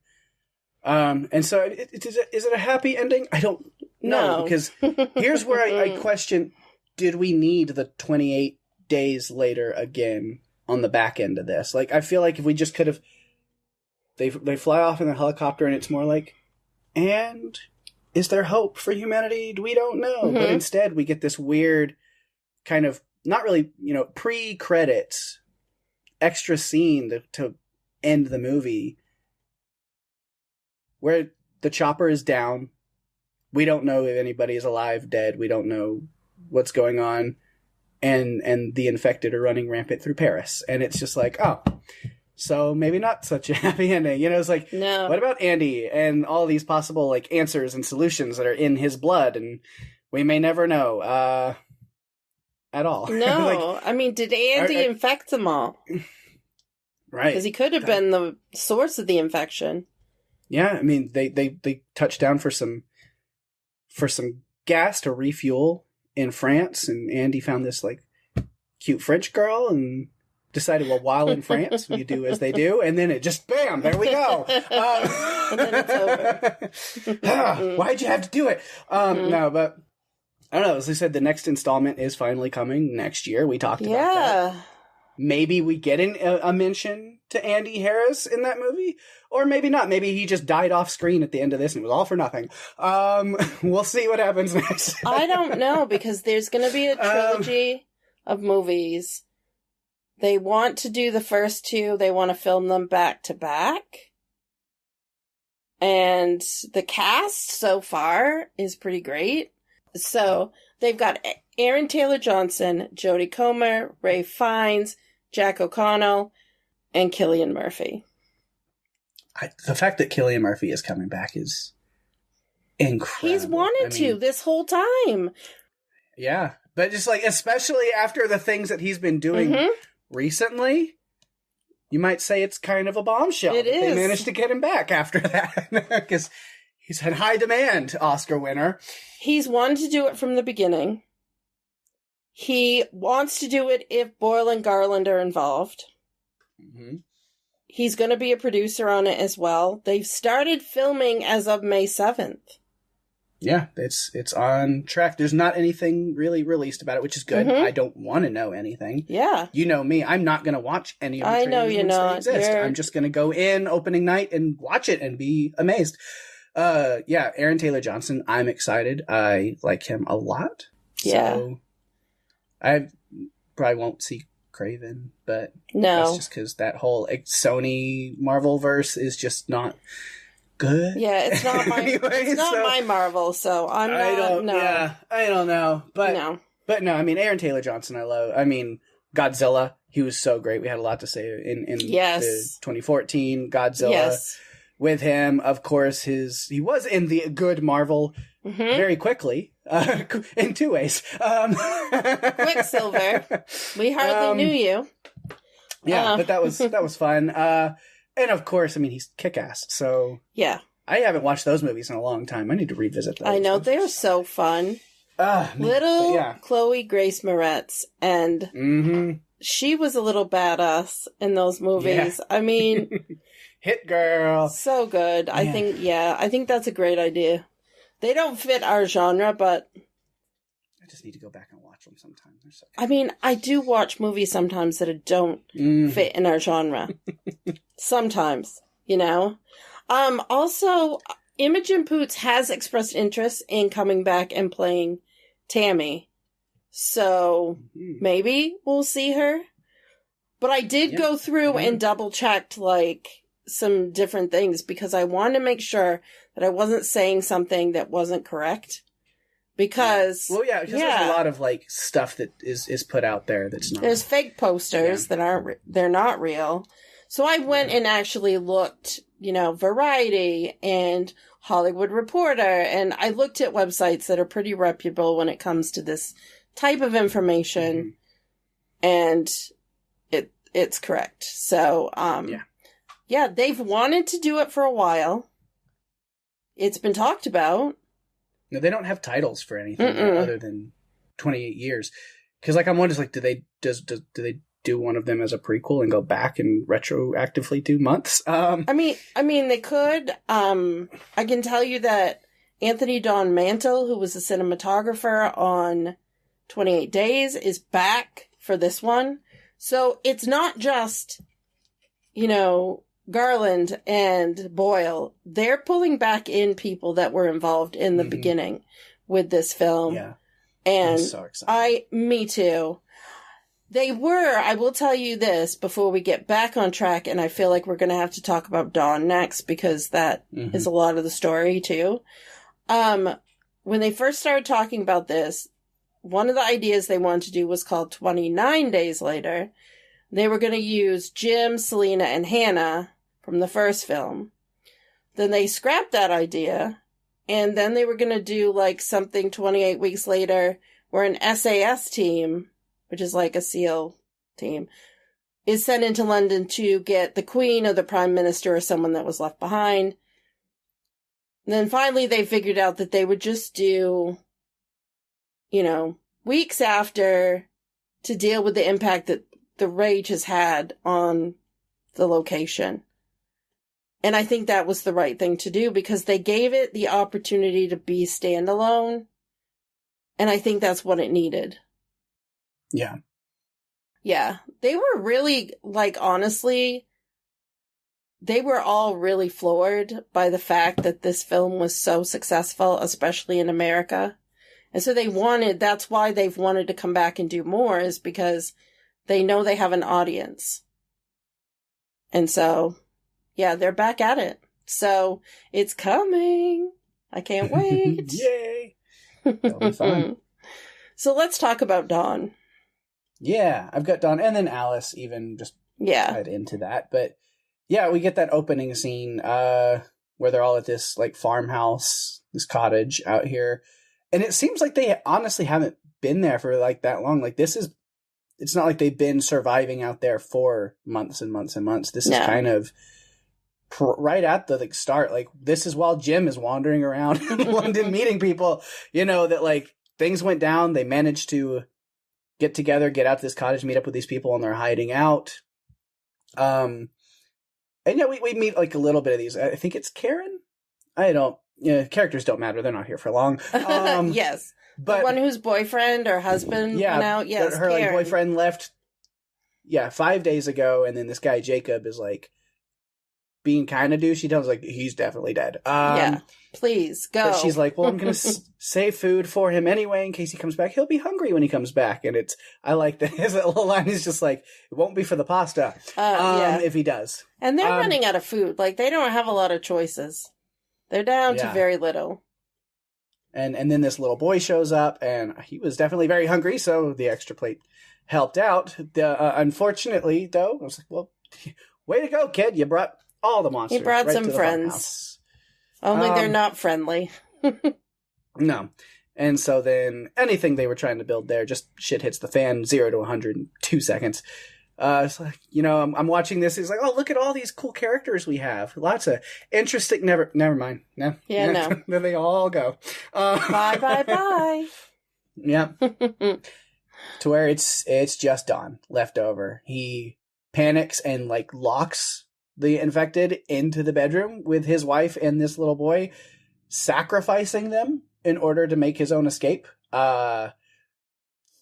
And so is it a happy ending? I don't know. Because here's where I question, did we need the 28 days later again on the back end of this? Like, I feel like if we just could have, they fly off in the helicopter and it's more like, and is there hope for humanity? We don't know. But instead we get this weird kind of, not really, pre-credits extra scene to end the movie where the chopper is down. We don't know if anybody is alive, dead. We don't know what's going on. And the infected are running rampant through Paris. And it's just like, oh, so maybe not such a happy ending. You know, it's like, no. What about Andy and all these possible like answers and solutions that are in his blood? And we may never know at all. No. Like, I mean, did Andy infect them all? Right. Because he could have been the source of the infection. Yeah, I mean, they touched down for some gas to refuel in France, and Andy found this like cute French girl and decided, well, while in France, you do as they do, and then it just bam, there we go. And then it's over. Why'd you have to do it? No, but I don't know. As I said, the next installment is finally coming next year. We talked about that. Maybe we get a mention to Andy Harris in that movie, or maybe not. Maybe he just died off screen at the end of this and it was all for nothing. We'll see what happens next. I don't know, because there's going to be a trilogy of movies. They want to do the first two. They want to film them back to back. And the cast so far is pretty great. So they've got Aaron Taylor Johnson, Jodie Comer, Ray Fiennes, Jack O'Connell, and Cillian Murphy. The fact that Cillian Murphy is coming back is incredible. He's wanted to this whole time. Yeah, but just like, especially after the things that he's been doing recently, you might say it's kind of a bombshell. It is. They managed to get him back after that because he's in high demand, Oscar winner. He's wanted to do it from the beginning. He wants to do it if Boyle and Garland are involved. Mm-hmm. He's going to be a producer on it as well. They've started filming as of May 7th. Yeah, it's on track. There's not anything really released about it, which is good. I don't want to know anything. Yeah. You know me. I'm not going to watch any of the I trailers know you're once not. they exist. I'm just going to go in opening night and watch it and be amazed. Yeah, Aaron Taylor Johnson, I'm excited. I like him a lot. Yeah. So I probably won't see Craven, but no, that's just because that whole Sony Marvel verse is just not good. Yeah, it's not my anyway, it's not my Marvel, so I'm not. I don't know, but no. I mean, Aaron Taylor Johnson, I love. I mean, Godzilla, he was so great. We had a lot to say in the 2014 Godzilla with him. Of course, he was in the good Marvel very quickly. In two ways. Quicksilver. We hardly knew you. Yeah, but that was fun. And of course, I mean, he's kick-ass. So yeah, I haven't watched those movies in a long time. I need to revisit those. I know, they're so fun. Little Chloe Grace Moretz, and she was a little badass in those movies. Yeah. I mean, hit girl, so good. Yeah. I think that's a great idea. They don't fit our genre, but I just need to go back and watch them sometime. They're so good. I mean, I do watch movies sometimes that don't fit in our genre. Sometimes, you know. Also, Imogen Poots has expressed interest in coming back and playing Tammy. So maybe we'll see her. But I did go through and double checked like some different things because I wanted to make sure that I wasn't saying something that wasn't correct. Because there's a lot of like stuff that is put out there that's not. There's fake posters that they're not real. So I went and actually looked, Variety and Hollywood Reporter, and I looked at websites that are pretty reputable when it comes to this type of information, and it's correct. So they've wanted to do it for a while. It's been talked about. No, they don't have titles for anything other than 28 years. Because, I'm wondering, do they do one of them as a prequel and go back and retroactively do months? I mean, they could. I can tell you that Anthony Don Mantle, who was the cinematographer on 28 Days, is back for this one. So it's not just, Garland and Boyle. They're pulling back in people that were involved in the beginning with this film. Yeah. And I'm so excited. me too. They were. I will tell you this before we get back on track, and I feel like we're going to have to talk about Dawn next because that is a lot of the story too. When they first started talking about this, one of the ideas they wanted to do was called 29 Days Later. They were going to use Jim, Selena, and Hannah from the first film. Then they scrapped that idea, and then they were going to do like something 28 weeks later where an SAS team, which is like a SEAL team, is sent into London to get the Queen or the Prime Minister or someone that was left behind. And then finally they figured out that they would just do, weeks after to deal with the impact that the rage has had on the location. And I think that was the right thing to do because they gave it the opportunity to be standalone. And I think that's what it needed. Yeah. Yeah. They were really, honestly, they were all really floored by the fact that this film was so successful, especially in America. And so that's why they've wanted to come back and do more, is because they know they have an audience. And so, yeah, they're back at it. So it's coming. I can't wait. Yay. That'll be fun. So let's talk about Dawn. Yeah, I've got Dawn, and then Alice even just tied into that. But yeah, we get that opening scene where they're all at this farmhouse, this cottage out here. And it seems like they honestly haven't been there for that long. It's not like they've been surviving out there for months and months and months. This is kind of right at the start. This is while Jim is wandering around London meeting people, that things went down. They managed to get together, get out to this cottage, meet up with these people, and they're hiding out. And yeah, we meet a little bit of these. I think it's Karen. Characters don't matter. They're not here for long. Yes. But the one whose boboyfriend or husband went out. Yes, her Karen. boyfriend left 5 days ago, and then this guy Jacob is being kind of douchey. He tells he's definitely dead. Please go. But she's like, well, I'm gonna save food for him anyway in case he comes back. He'll be hungry when he comes back. And I like that his little line is just it won't be for the pasta if he does. And they're running out of food. They don't have a lot of choices. They're down to very little. And then this little boy shows up, and he was definitely very hungry, so the extra plate helped out. Unfortunately, though, I was like, well, way to go, kid. You brought all the monsters. He brought right some to the friends. Only they're not friendly. No. And so then anything they were trying to build there, just shit hits the fan, 0 to 100 in 2 seconds. It's I'm watching this. He's like, oh, look at all these cool characters we have. Lots of interesting. Never mind. No. Yeah, no. Then they all go. Bye. Yeah. To where it's just Don left over. He panics and locks the infected into the bedroom with his wife and this little boy, sacrificing them in order to make his own escape. I'm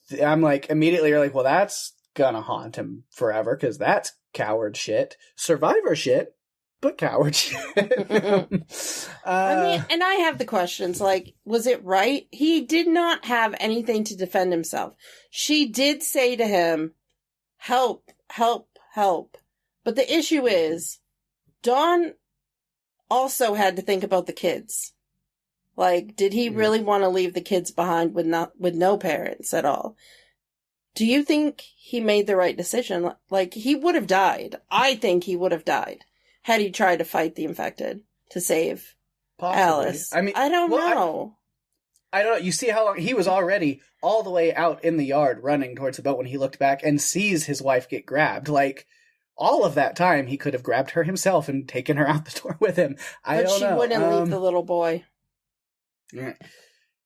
immediately you're well, that's gonna haunt him forever because that's coward shit, survivor shit, but coward shit. And I have the questions was it right? He did not have anything to defend himself. She did say to him, help, but the issue is Dawn also had to think about the kids. Did he really want to leave the kids behind with no parents at all? Do you think he made the right decision? He would have died. I think he would have died had he tried to fight the infected to save Alice. I don't know. I don't know. You see how long he was already all the way out in the yard running towards the boat when he looked back and sees his wife get grabbed. All of that time, he could have grabbed her himself and taken her out the door with him. I don't know. But she wouldn't leave the little boy.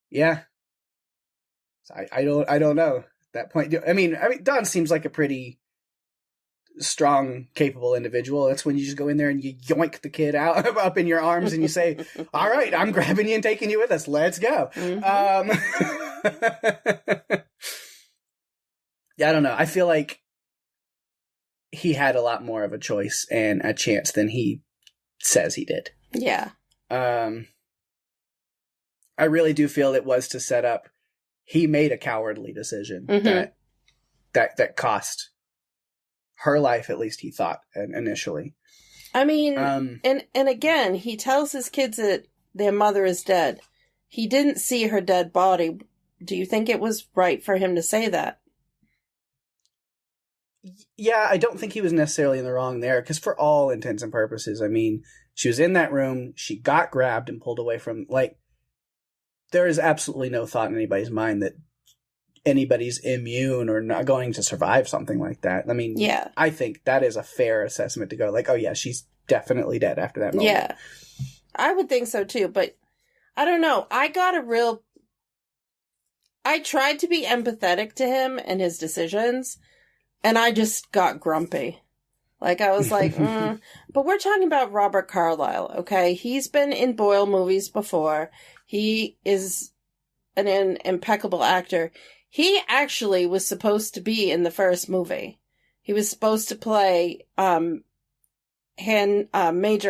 Yeah. I don't know. That point. Don seems like a pretty strong, capable individual. That's when you just go in there and you yoink the kid out up in your arms and you say, all right, I'm grabbing you and taking you with us. Let's go. Mm-hmm. I don't know. I feel like he had a lot more of a choice and a chance than he says he did. Yeah. I really do feel it was to set up he made a cowardly decision that that cost her life, at least he thought initially. I mean, and again, he tells his kids that their mother is dead. He didn't see her dead body. Do you think it was right for him to say that? Yeah, I don't think he was necessarily in the wrong there, because for all intents and purposes, I mean, she was in that room, she got grabbed and pulled away from, like, there is absolutely no thought in anybody's mind that anybody's immune or not going to survive something like that. I mean, yeah. I think that is a fair assessment to go like, oh yeah, she's definitely dead after that moment. Yeah, I would think so too, but I don't know. I tried to be empathetic to him and his decisions, and I just got grumpy. Like, I was like, But we're talking about Robert Carlyle, okay? He's been in Boyle movies before. He is an impeccable actor. He actually was supposed to be in the first movie. He was supposed to play Major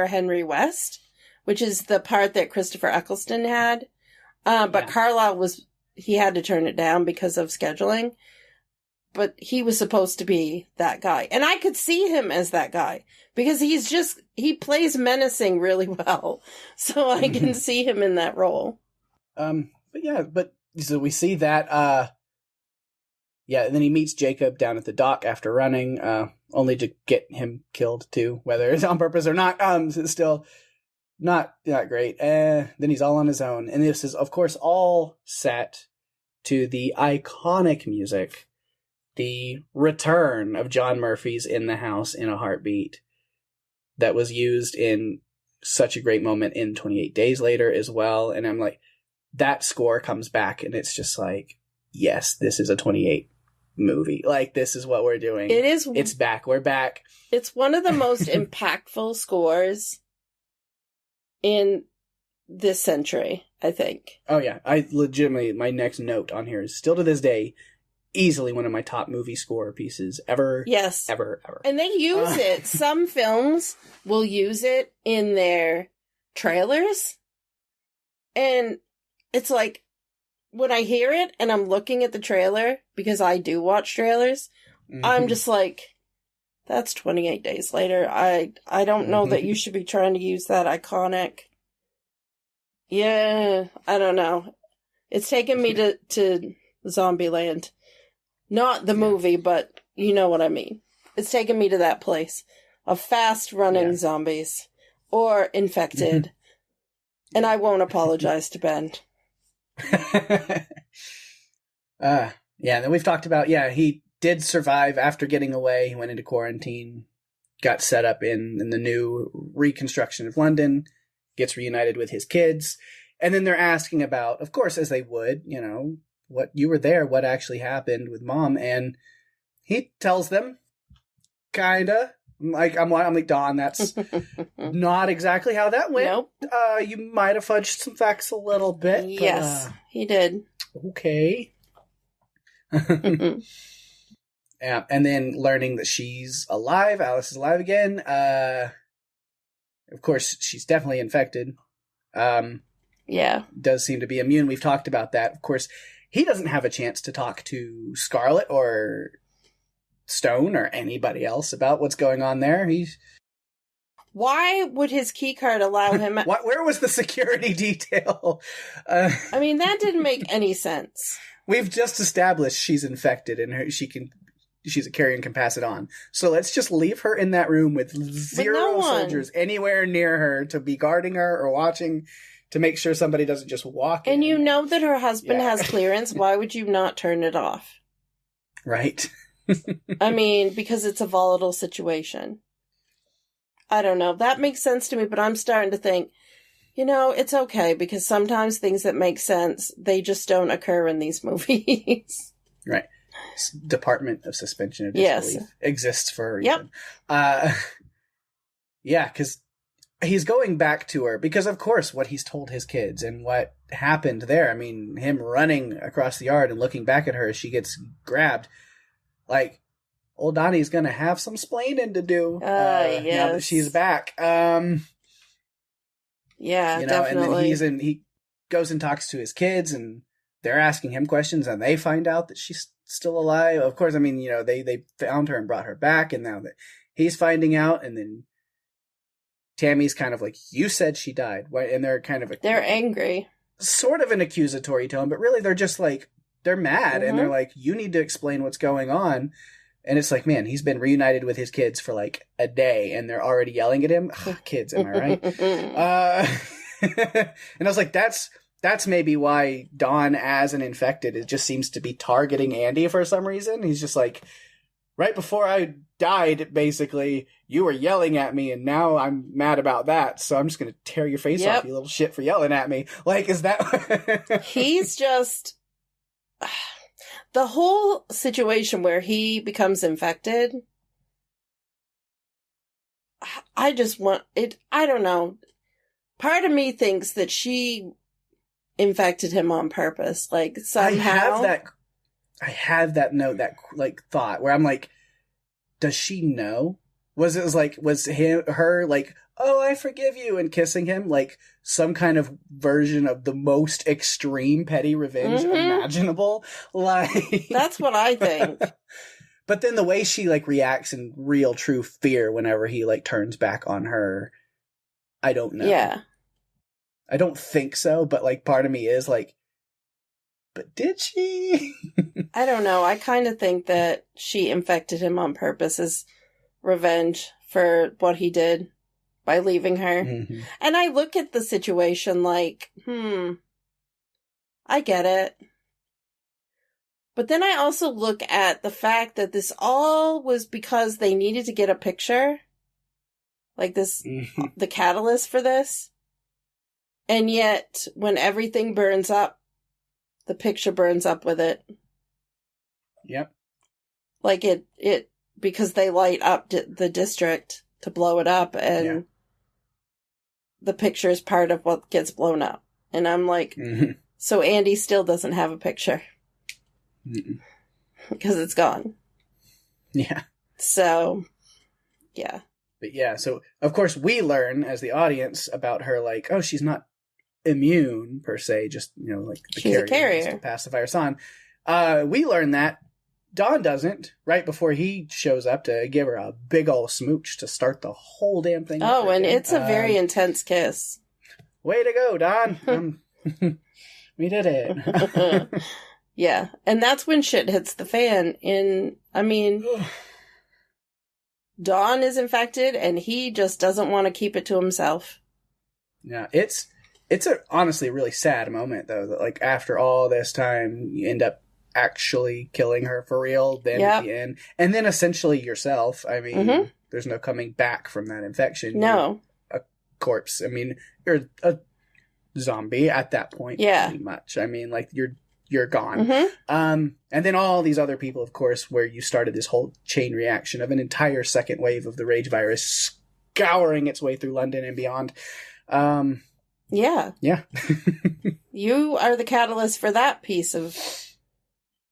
Henry West, which is the part that Christopher Eccleston had. But Carlyle he had to turn it down because of scheduling. But he was supposed to be that guy. And I could see him as that guy. Because he plays menacing really well. So I can see him in that role. So we see that, and then he meets Jacob down at the dock after running, only to get him killed too, whether it's on purpose or not. It's still not great. Then he's all on his own. And this is, of course, all set to the iconic music, the return of John Murphy's In the House in a Heartbeat, that was used in such a great moment in 28 Days Later as well. And I'm like, that score comes back and it's just like, yes, this is a 28 movie. Like, this is what we're doing. It's back. We're back. It's one of the most impactful scores in this century, I think. Oh yeah. I legitimately, my next note on here is still to this day, easily one of my top movie score pieces ever. Yes. Ever. And they use it. Some films will use it in their trailers. And it's like, when I hear it and I'm looking at the trailer, because I do watch trailers, I'm just like, that's 28 Days Later. I don't know that you should be trying to use that iconic. Yeah, I don't know. It's taken me to Zombieland. Not the movie, but you know what I mean. It's taken me to that place of fast-running zombies or infected. And I won't apologize to Ben. Then we've talked about, he did survive after getting away. He went into quarantine, got set up in the new reconstruction of London, gets reunited with his kids. And then they're asking about, of course, as they would, what you were there, what actually happened with Mom. And he tells them, kinda. I'm like, Dawn, that's not exactly how that went. Nope. You might have fudged some facts a little bit. Yes, he did. Okay. Yeah, and then learning that she's alive, Alice is alive again. Of course, she's definitely infected. Does seem to be immune. We've talked about that. Of course, he doesn't have a chance to talk to Scarlet or Stone or anybody else about what's going on there. Why would his key card allow him? Where was the security detail? I mean, that didn't make any sense. We've just established she's infected and she's a carrier and can pass it on. So let's just leave her in that room with zero soldiers anywhere near her to be guarding her or watching to make sure somebody doesn't just walk in. And you know that her husband has clearance. Why would you not turn it off? Right. I mean, because it's a volatile situation. I don't know. That makes sense to me, but I'm starting to think, it's okay, because sometimes things that make sense, they just don't occur in these movies. Right. Department of Suspension of Disbelief exists for a reason. Yep. Because he's going back to her because, of course, what he's told his kids and what happened there. I mean, him running across the yard and looking back at her as she gets grabbed. Like, old Donnie's going to have some splaining to do now that she's back. Definitely. And then he goes and talks to his kids, and they're asking him questions, and they find out that she's still alive. Of course, I mean, you know, they found her and brought her back, and now that he's finding out, and then Tammy's kind of like, you said she died. And they're kind of... They're angry. Sort of an accusatory tone, but really they're just like, they're mad, and they're like, you need to explain what's going on. And it's like, man, he's been reunited with his kids for like a day, and they're already yelling at him. Kids, am I right? And I was like, that's maybe why Don, as an infected, it just seems to be targeting Andy for some reason. He's just like, right before I died, basically, you were yelling at me, and now I'm mad about that, so I'm just going to tear your face off, you little shit, for yelling at me. Like, is that... He's just... The whole situation where he becomes infected, I just want it. I don't know. Part of me thinks that she infected him on purpose. Like, somehow. I have that note, that like thought where I'm like, does she know? Was her like, oh, I forgive you, and kissing him, like some kind of version of the most extreme petty revenge imaginable? Like, that's what I think. But then the way she like reacts in real true fear whenever he like turns back on her, I don't know. Yeah. I don't think so, but like part of me is like, but did she? I don't know. I kind of think that she infected him on purpose as revenge for what he did by leaving her. And I look at the situation like, I get it. But then I also look at the fact that this all was because they needed to get a picture. Like this, the catalyst for this. And yet, when everything burns up, the picture burns up with it. Yep. Like it because they light up the district to blow it up, and the picture is part of what gets blown up. And I'm like, so Andy still doesn't have a picture. Because it's gone. Yeah. So, yeah. But yeah, so of course we learn as the audience about her, like, oh, she's not immune per se, just, you know, like the she's a carrier to pass the virus on. We learn that Don doesn't, right before he shows up to give her a big ol' smooch to start the whole damn thing. Oh, and it's a very intense kiss. Way to go, Don. We did it. Yeah, and that's when shit hits the fan. Don is infected, and he just doesn't want to keep it to himself. Yeah, it's a honestly really sad moment, though, that like after all this time, you end up actually killing her for real, then at the end, and then essentially yourself. I mean, there's no coming back from that infection. No. You're a corpse. I mean, you're a zombie at that point. Yeah. Pretty much. I mean, like, you're gone. And then all these other people, of course, where you started this whole chain reaction of an entire second wave of the rage virus scouring its way through London and beyond. Yeah. You are the catalyst for that piece of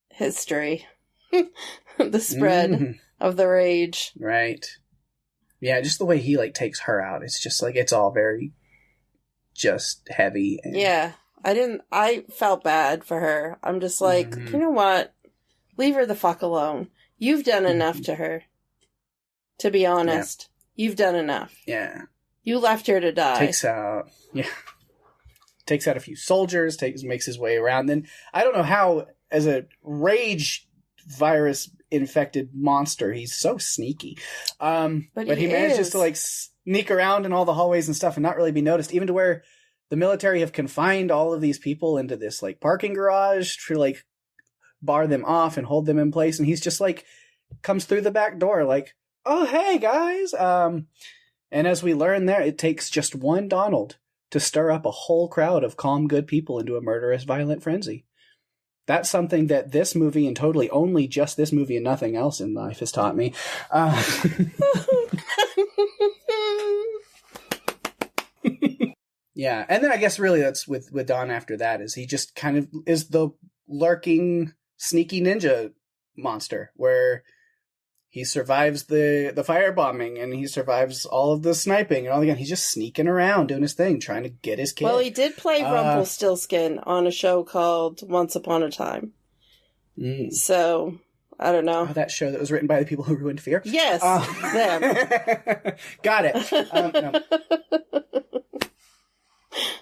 history. The spread of the rage. Right. Yeah, just the way he like takes her out. It's just like, it's all very just heavy. And... Yeah. I felt bad for her. I'm just like, you know what? Leave her the fuck alone. You've done enough to her. To be honest. Yeah. You've done enough. Yeah. You left her to die. Takes out a few soldiers, makes his way around. Then, I don't know how, as a rage virus infected monster, he's so sneaky. But he manages to like sneak around in all the hallways and stuff and not really be noticed, even to where the military have confined all of these people into this like parking garage to like bar them off and hold them in place. And he's just like, comes through the back door like, oh, hey guys. And as we learn there, it takes just one Donald to stir up a whole crowd of calm, good people into a murderous, violent frenzy. That's something that this movie, and totally only just this movie and nothing else in life, has taught me. Yeah, and then I guess really that's with Don after that, is he just kind of is the lurking, sneaky ninja monster, where he survives the firebombing, and he survives all of the sniping, and all again, he's just sneaking around doing his thing, trying to get his kid. Well, he did play Rumpelstiltskin on a show called Once Upon a Time. So, I don't know. Oh, that show that was written by the people who ruined Fear? Yes, them. Got it. No.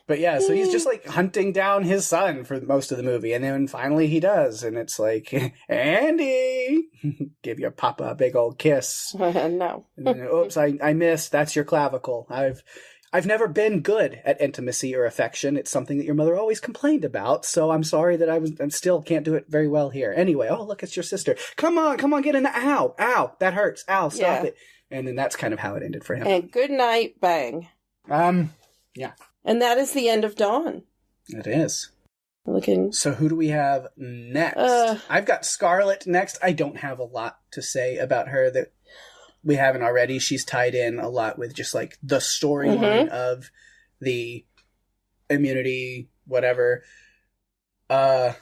But yeah, so he's just like hunting down his son for most of the movie, and then finally he does, and it's like, Andy, give your papa a big old kiss. No. And then, oops, I missed. That's your clavicle. I've never been good at intimacy or affection. It's something that your mother always complained about, so I'm sorry that I still can't do it very well here. Anyway, oh look, it's your sister. Come on, get in the ow, that hurts. Ow, stop it. And then that's kind of how it ended for him. And good night, bang. Yeah. And that is the end of Dawn. It is. Looking. So who do we have next? I've got Scarlett next. I don't have a lot to say about her that we haven't already. She's tied in a lot with just like the storyline of the immunity, whatever. So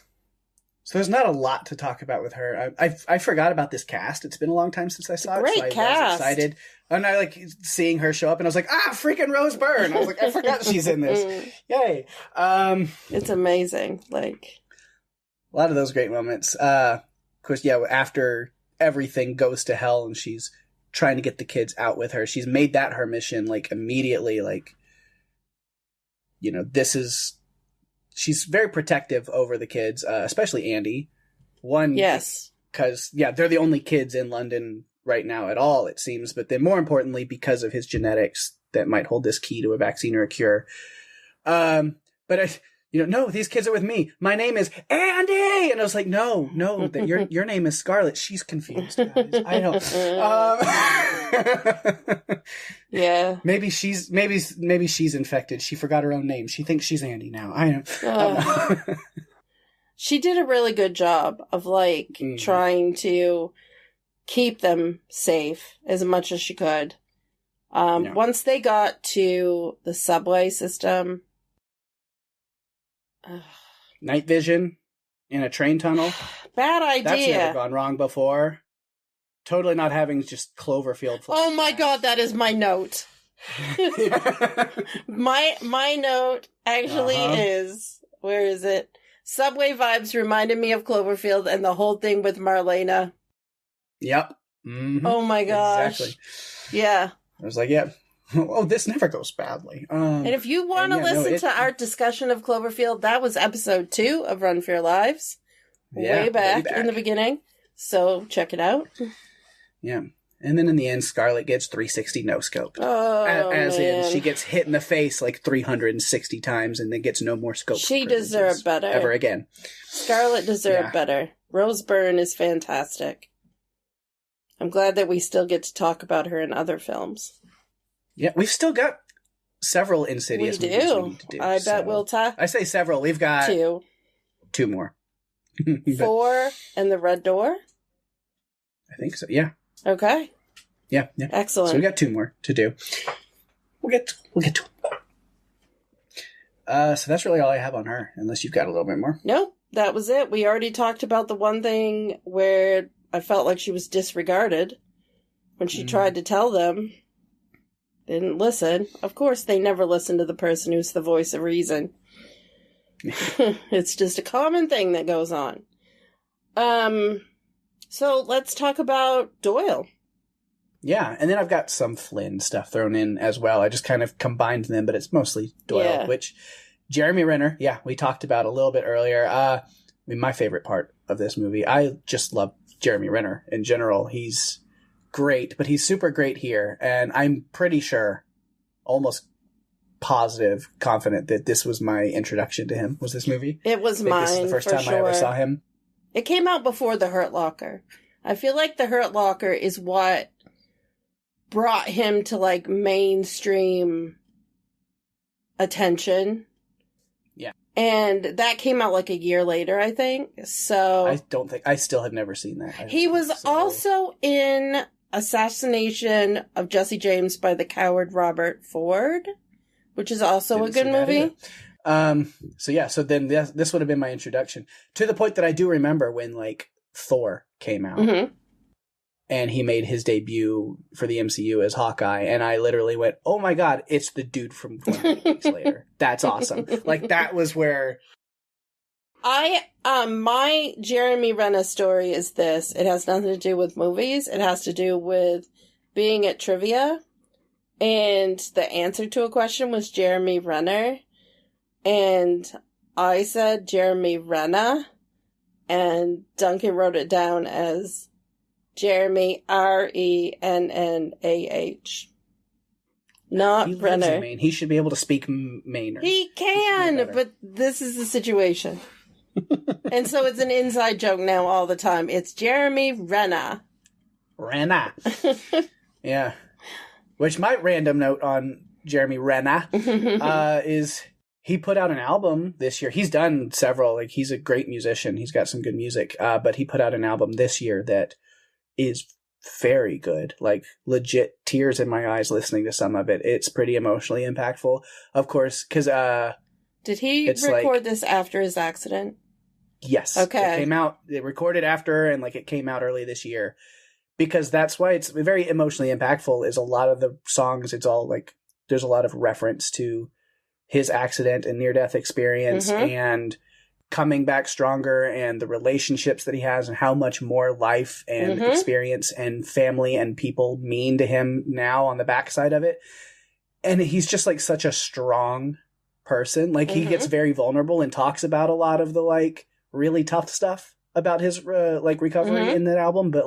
there's not a lot to talk about with her. I forgot about this cast. It's been a long time since I saw it. Great so I cast. was excited. And I like seeing her show up and I was like, freaking Rose Byrne. I was like, I forgot she's in this. Yay. It's amazing. Like a lot of those great moments. Of course, yeah, after everything goes to hell and she's trying to get the kids out with her, she's made that her mission, like immediately, like, you know, she's very protective over the kids, especially Andy. Yes. Because, yeah, they're the only kids in London right now at all, it seems. But then more importantly, because of his genetics that might hold this key to a vaccine or a cure. But no, these kids are with me. My name is Andy! And I was like, no, that your name is Scarlett. She's confused, guys. I know. Yeah. Maybe she's infected. She forgot her own name. She thinks she's Andy now. I know. She did a really good job of like trying to keep them safe as much as she could. Once they got to the subway system, night vision in a train tunnel. Bad idea. That's never gone wrong before. Totally not having just Cloverfield. Oh my god, that is my note. my note actually is, where is it? Subway vibes reminded me of Cloverfield and the whole thing with Marlena. Yep. Mm-hmm. Oh my gosh. Exactly. Yeah. I was like, yeah. Oh, this never goes badly. And if you want to listen to our discussion of Cloverfield, that was episode 2 of Run for Your Lives. Way back in the beginning. So check it out. Yeah. And then in the end, Scarlett gets 360 no scope. Oh, As in, she gets hit in the face like 360 times and then gets no more scope. She deserved better. Ever again. Scarlett deserved better. Rose Byrne is fantastic. I'm glad that we still get to talk about her in other films. Yeah, we've still got several Insidious movies we need to do. I bet we'll talk. I say several. We've got 2 more. 4 and the Red Door? I think so, yeah. Okay. Yeah. Excellent. So we got 2 more to do. We'll get to it. So that's really all I have on her, unless you've got a little bit more. Nope, that was it. We already talked about the one thing where I felt like she was disregarded when she tried to tell them. They didn't listen. Of course, they never listen to the person who's the voice of reason. It's just a common thing that goes on. So let's talk about Doyle. Yeah, and then I've got some Flynn stuff thrown in as well. I just kind of combined them, but it's mostly Doyle, which Jeremy Renner, we talked about a little bit earlier. My favorite part of this movie. I just love Jeremy Renner in general. He's great, but he's super great here, and I'm pretty sure, almost positive, confident that this was my introduction to him, was this movie. It was mine, this is the first time I ever saw him. It came out before The Hurt Locker. I feel like The Hurt Locker is what brought him to, like, mainstream attention. Yeah. And that came out, like, a year later, I think. So I still have never seen that. He was also in Assassination of Jesse James by the Coward Robert Ford, which is also a good movie. So then this would have been my introduction, to the point that I do remember when, like, Thor came out and he made his debut for the MCU as Hawkeye, and I literally went, oh my god, it's the dude from 28 Weeks Later. That's awesome. Like, that was where My Jeremy Renner story is this. It has nothing to do with movies. It has to do with being at trivia. And the answer to a question was Jeremy Renner. And I said Jeremy Renner. And Duncan wrote it down as Jeremy Rennah. Not Renner. He should be able to speak Mainer. He can, but this is the situation. And so it's an inside joke now all the time. It's Jeremy Renner. Renner. Yeah. Which my random note on Jeremy Renner is he put out an album this year. He's done several. Like, he's a great musician. He's got some good music. But he put out an album this year that is very good. Like, legit tears in my eyes listening to some of it. It's pretty emotionally impactful. Of course, because... Did he record this after his accident? Yes. Okay. It came out, they recorded after, and it came out early this year. Because that's why it's very emotionally impactful, is a lot of the songs, it's all there's a lot of reference to his accident and near-death experience and coming back stronger, and the relationships that he has, and how much more life and experience and family and people mean to him now on the backside of it. And he's just such a strong person. He gets very vulnerable and talks about a lot of the really tough stuff about his recovery in that album, but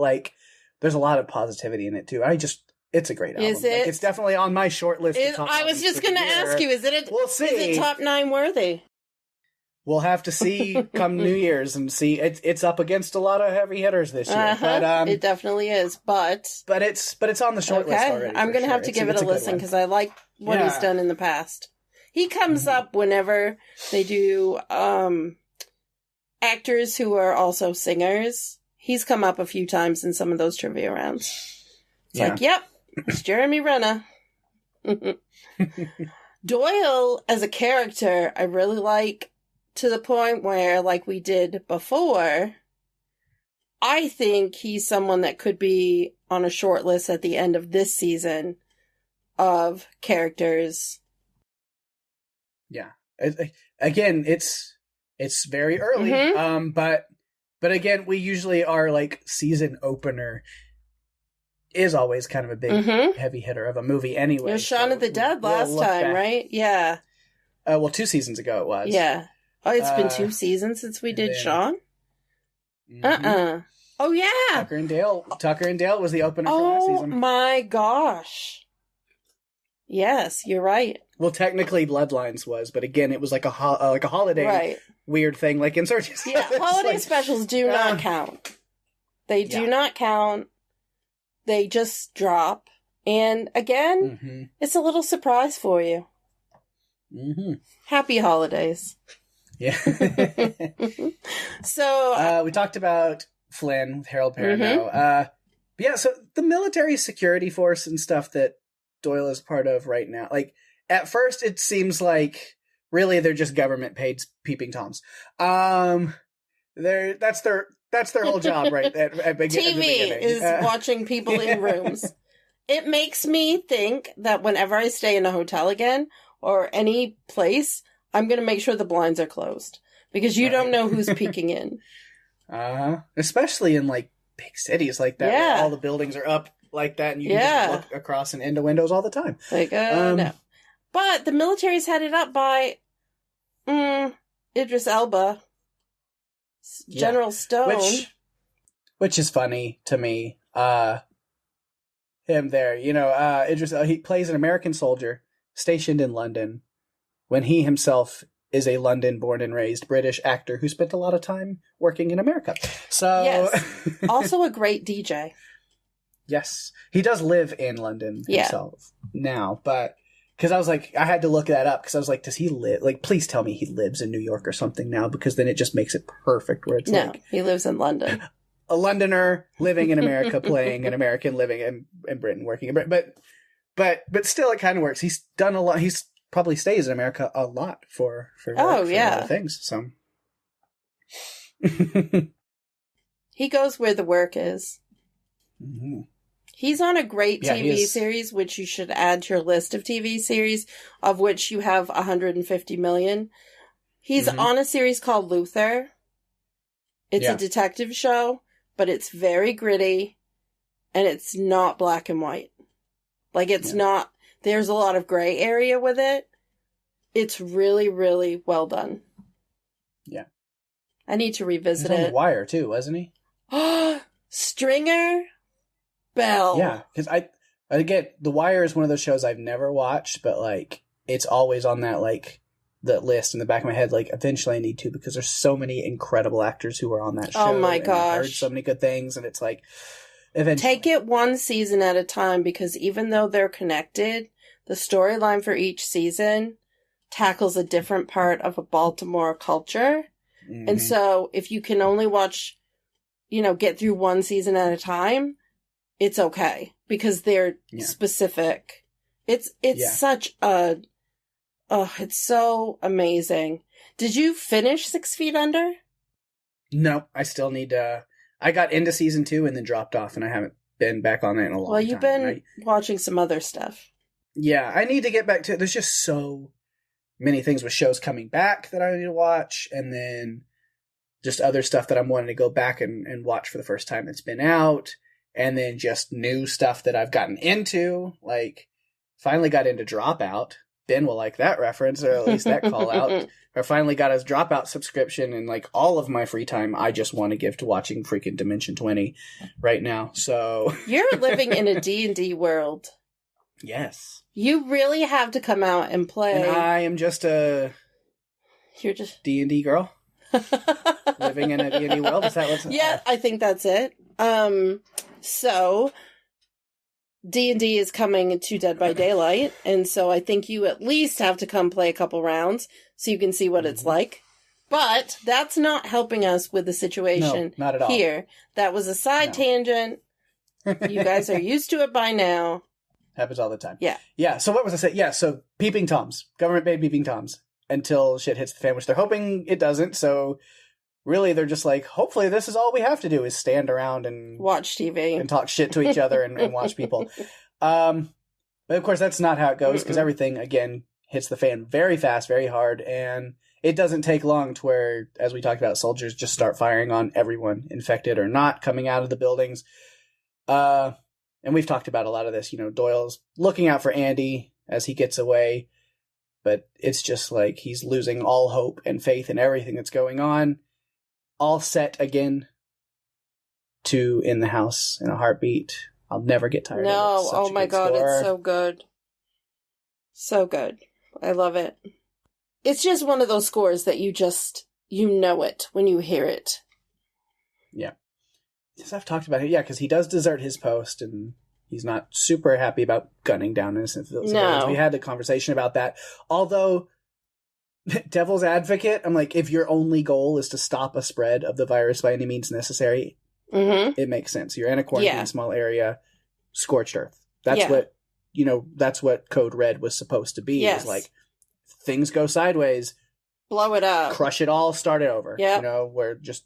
there's a lot of positivity in it too. It's a great album. Is it? It's definitely on my short list. I was just going to ask you, We'll see. Is it top 9 worthy? We'll have to see come New Year's and see. It's up against a lot of heavy hitters this year. But, it definitely is, but it's on the short list already. I'm going to have to give it a listen because I like what he's done in the past. He comes up whenever they do actors who are also singers. He's come up a few times in some of those trivia rounds. It's yep, it's Jeremy Renner. Doyle as a character, I really like, to the point where, we did before, I think he's someone that could be on a short list at the end of this season of characters. Yeah. Again, it's very early, but again, we usually are season opener is always kind of a big heavy hitter of a movie anyway. It was Shaun of the Dead last time, back. Right? Yeah. 2 seasons ago it was. Yeah. Oh, it's been 2 seasons since we did Shaun? Oh, yeah. Tucker and Dale was the opener for last season. Oh, my gosh. Yes, you're right. Well, technically Bloodlines was, but again, it was a holiday weird thing, Insurgency. Yeah, holiday specials do not count. They do not count. They just drop. And again, it's a little surprise for you. Happy holidays. Yeah. So we talked about Flynn with Harold Perrineau. So the military security force and stuff that Doyle is part of right now, at first it seems really they're just government paid peeping toms. That's their whole job, right? At TV is watching people in rooms. It makes me think that whenever I stay in a hotel again or any place, I'm going to make sure the blinds are closed because you don't know who's peeking in. Especially in big cities like that, where all the buildings are up like that, and you can just look across and into windows all the time. No. But the military's headed up by Idris Elba, General Stone, which is funny to me. Him there, Idris. He plays an American soldier stationed in London, when he himself is a London born and raised British actor who spent a lot of time working in America. So yes. Also a great DJ. Yes. He does live in London himself now, but because I was I had to look that up because I was does he live? Please tell me he lives in New York or something now, because then it just makes it perfect where it's he lives in London. A Londoner living in America playing an American living in Britain, working in Britain. But still it kind of works. He's done a lot. He's probably stays in America a lot for other things. So he goes where the work is. He's on a great TV series, which you should add to your list of TV series, of which you have 150 million. He's on a series called Luther. It's a detective show, but it's very gritty, and it's not black and white. Like, it's not, there's a lot of gray area with it. It's really, really well done. Yeah. I need to revisit He's on it. The Wire, too, wasn't he? Stringer Bell. Yeah, because I get The Wire is one of those shows I've never watched, but, like, it's always on that, like, the list in the back of my head. Like, eventually I need to, because there's so many incredible actors who are on that show. Oh my and gosh. I heard so many good things, and it's like, eventually. Take it one season at a time, because even though they're connected, the storyline for each season tackles a different part of a Baltimore culture. Mm-hmm. And so if you can only watch, get through one season at a time, it's okay, because they're specific. It's such a, it's so amazing. Did you finish 6 Feet Under? No, I still need to. I got into season 2 and then dropped off, and I haven't been back on it in a long time. Well, you've been watching some other stuff. Yeah, I need to get back to it. There's just so many things with shows coming back that I need to watch, and then just other stuff that I'm wanting to go back and watch for the first time that's been out, and then just new stuff that I've gotten into. Like, finally got into Dropout. Ben will like that reference, or at least that call out. I finally got his Dropout subscription, and like all of my free time I just want to give to watching freaking Dimension 20 right now. So you're living in a D&D world. Yes. You really have to come out and play. And I am just a D&D girl. Living in a D&D world. Is that what's I think that's it. So D&D is coming to Dead by Daylight, and so I think you at least have to come play a couple rounds so you can see what it's like. But that's not helping us with the situation not at all. Here. That was a side tangent. You guys are used to it by now. Happens all the time. Yeah. Yeah, so what was I saying? Yeah, so peeping Toms. Government-paid peeping Toms. Until shit hits the fan, which they're hoping it doesn't, so really they're just like, hopefully this is all we have to do is stand around and watch TV and talk shit to each other and watch people. But of course that's not how it goes, because everything again hits the fan very fast, very hard, and it doesn't take long to where, as we talked about, soldiers just start firing on everyone, infected or not, coming out of the buildings. And we've talked about a lot of this. Doyle's looking out for Andy as he gets away, but it's just like he's losing all hope and faith in everything that's going on. All set again to In the House in a Heartbeat. I'll never get tired of it. No, oh my god, score. It's so good. So good. I love it. It's just one of those scores that you know it when you hear it. Yeah. Yes, I've talked about it. Yeah, because he does desert his post, and he's not super happy about gunning down innocent civilians. No. We had a conversation about that. Although, devil's advocate, I'm like, if your only goal is to stop a spread of the virus by any means necessary, it makes sense. You're in a quarantine small area, scorched earth. That's what, that's what Code Red was supposed to be. Yes. Is like, things go sideways. Blow it up. Crush it all, start it over. Yeah. Where just...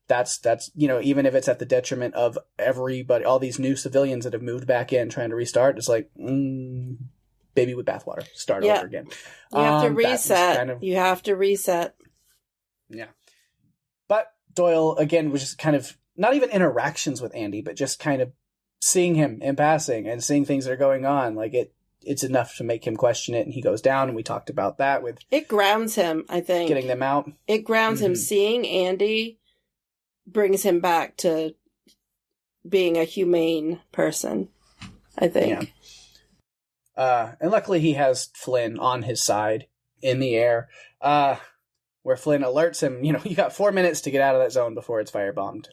That's even if it's at the detriment of everybody, all these new civilians that have moved back in trying to restart, it's like, baby with bathwater, start over again. You have to reset. You have to reset. Yeah. But Doyle, again, was just kind of, not even interactions with Andy, but just kind of seeing him in passing and seeing things that are going on. Like, it's enough to make him question it, and he goes down, and we talked about that with... It grounds him, I think. Getting them out. It grounds him. Seeing Andy brings him back to being a humane person, I think. Yeah. And luckily he has Flynn on his side in the air, where Flynn alerts him, you got 4 minutes to get out of that zone before it's firebombed.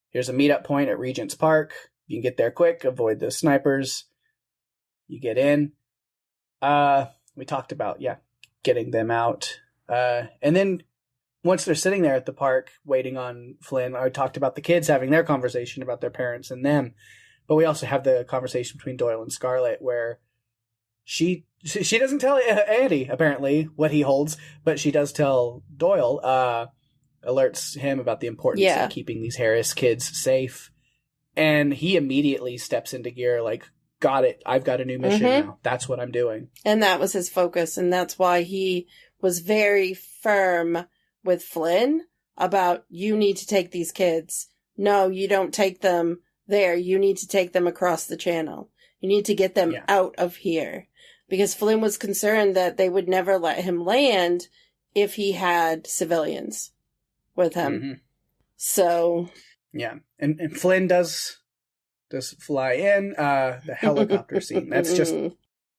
Here's a meetup point at Regent's Park. You can get there quick, avoid the snipers. You get in. We talked about, getting them out. And then once they're sitting there at the park waiting on Flynn, I talked about the kids having their conversation about their parents and them. But we also have the conversation between Doyle and Scarlett where she doesn't tell Andy, apparently, what he holds, but she does tell Doyle, alerts him about the importance of keeping these Harris kids safe. And he immediately steps into gear like, got it. I've got a new mission now. That's what I'm doing. And that was his focus. And that's why he was very firm with Flynn about, you need to take these kids. No, you don't take them there. You need to take them across the channel. You need to get them out of here. Because Flynn was concerned that they would never let him land if he had civilians with him. Mm-hmm. So... Yeah. And Flynn does fly in, the helicopter scene. That's just...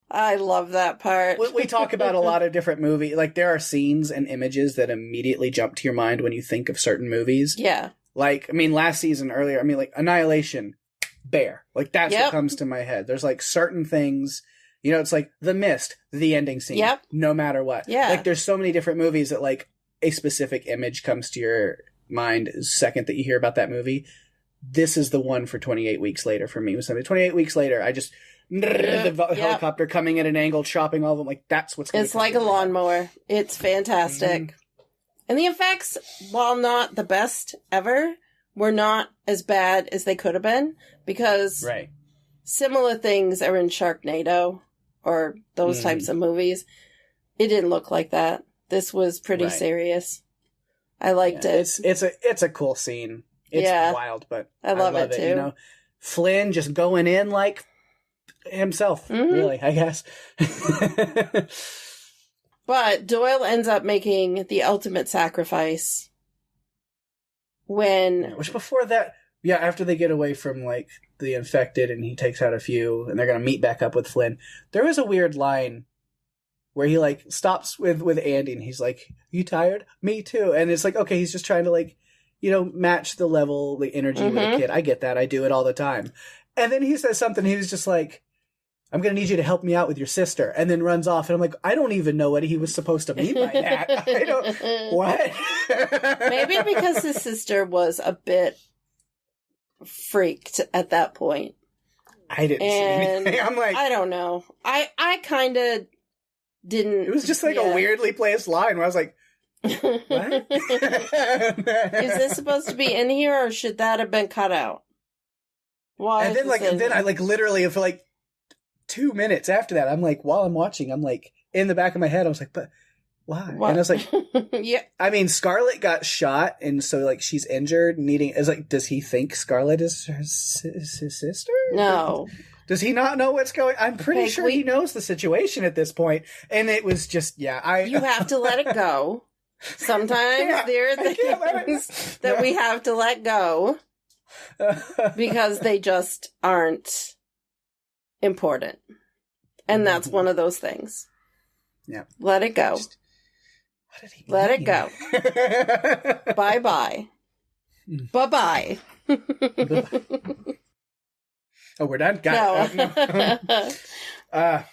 I love that part. We talk about a lot of different movies. Like, there are scenes and images that immediately jump to your mind when you think of certain movies. Yeah. Like, I mean, last season, earlier, I mean, like, Annihilation, Bear. Like, that's what comes to my head. There's, like, certain things... You know, it's like The Mist, the ending scene. Yep. No matter what. Yeah. Like, there's so many different movies that, like, a specific image comes to your mind the second that you hear about that movie. This is the one for 28 Weeks Later for me. It was 28 Weeks Later, I just... The helicopter coming at an angle, chopping all of them. Like, that's what's going to It's like a lawnmower. It's fantastic. Mm-hmm. And the effects, while not the best ever, were not as bad as they could have been. Because similar things are in Sharknado or those types of movies. It didn't look like that. This was pretty serious. I liked it. It's a cool scene. It's wild, but I love it too. You know, Flynn just going in like himself, really, I guess. But Doyle ends up making the ultimate sacrifice which before that, after they get away from like the infected and he takes out a few and they're going to meet back up with Flynn, there was a weird line where he like stops with Andy and he's like, "You tired? Me too." And it's like, okay, he's just trying to like, you know, match the level, the energy with a kid. I get that. I do it all the time. And then he says something. He was just like, "I'm going to need you to help me out with your sister," and then runs off. And I'm like, I don't even know what he was supposed to mean by that. I don't, what? Maybe because his sister was a bit freaked at that point. I didn't see anything. I'm like, I don't know. I kind of didn't. It was just like a weirdly placed line where I was like, what? Is this supposed to be in here or should that have been cut out? Why? And then I like literally for like 2 minutes after that, I'm like, while I'm watching, I'm like, in the back of my head, I was like, but why? What? And I was like, I mean, Scarlett got shot, and so like she's injured, is like, does he think Scarlett is his sister? No. Does he not know what's going? I'm pretty sure he knows the situation at this point, and it was just you have to let it go. Sometimes there are things that we have to let go because they just aren't important. And that's one of those things. Yeah. Let it go. Let it go. Bye-bye. Bye-bye. Oh, we're done? Got it. But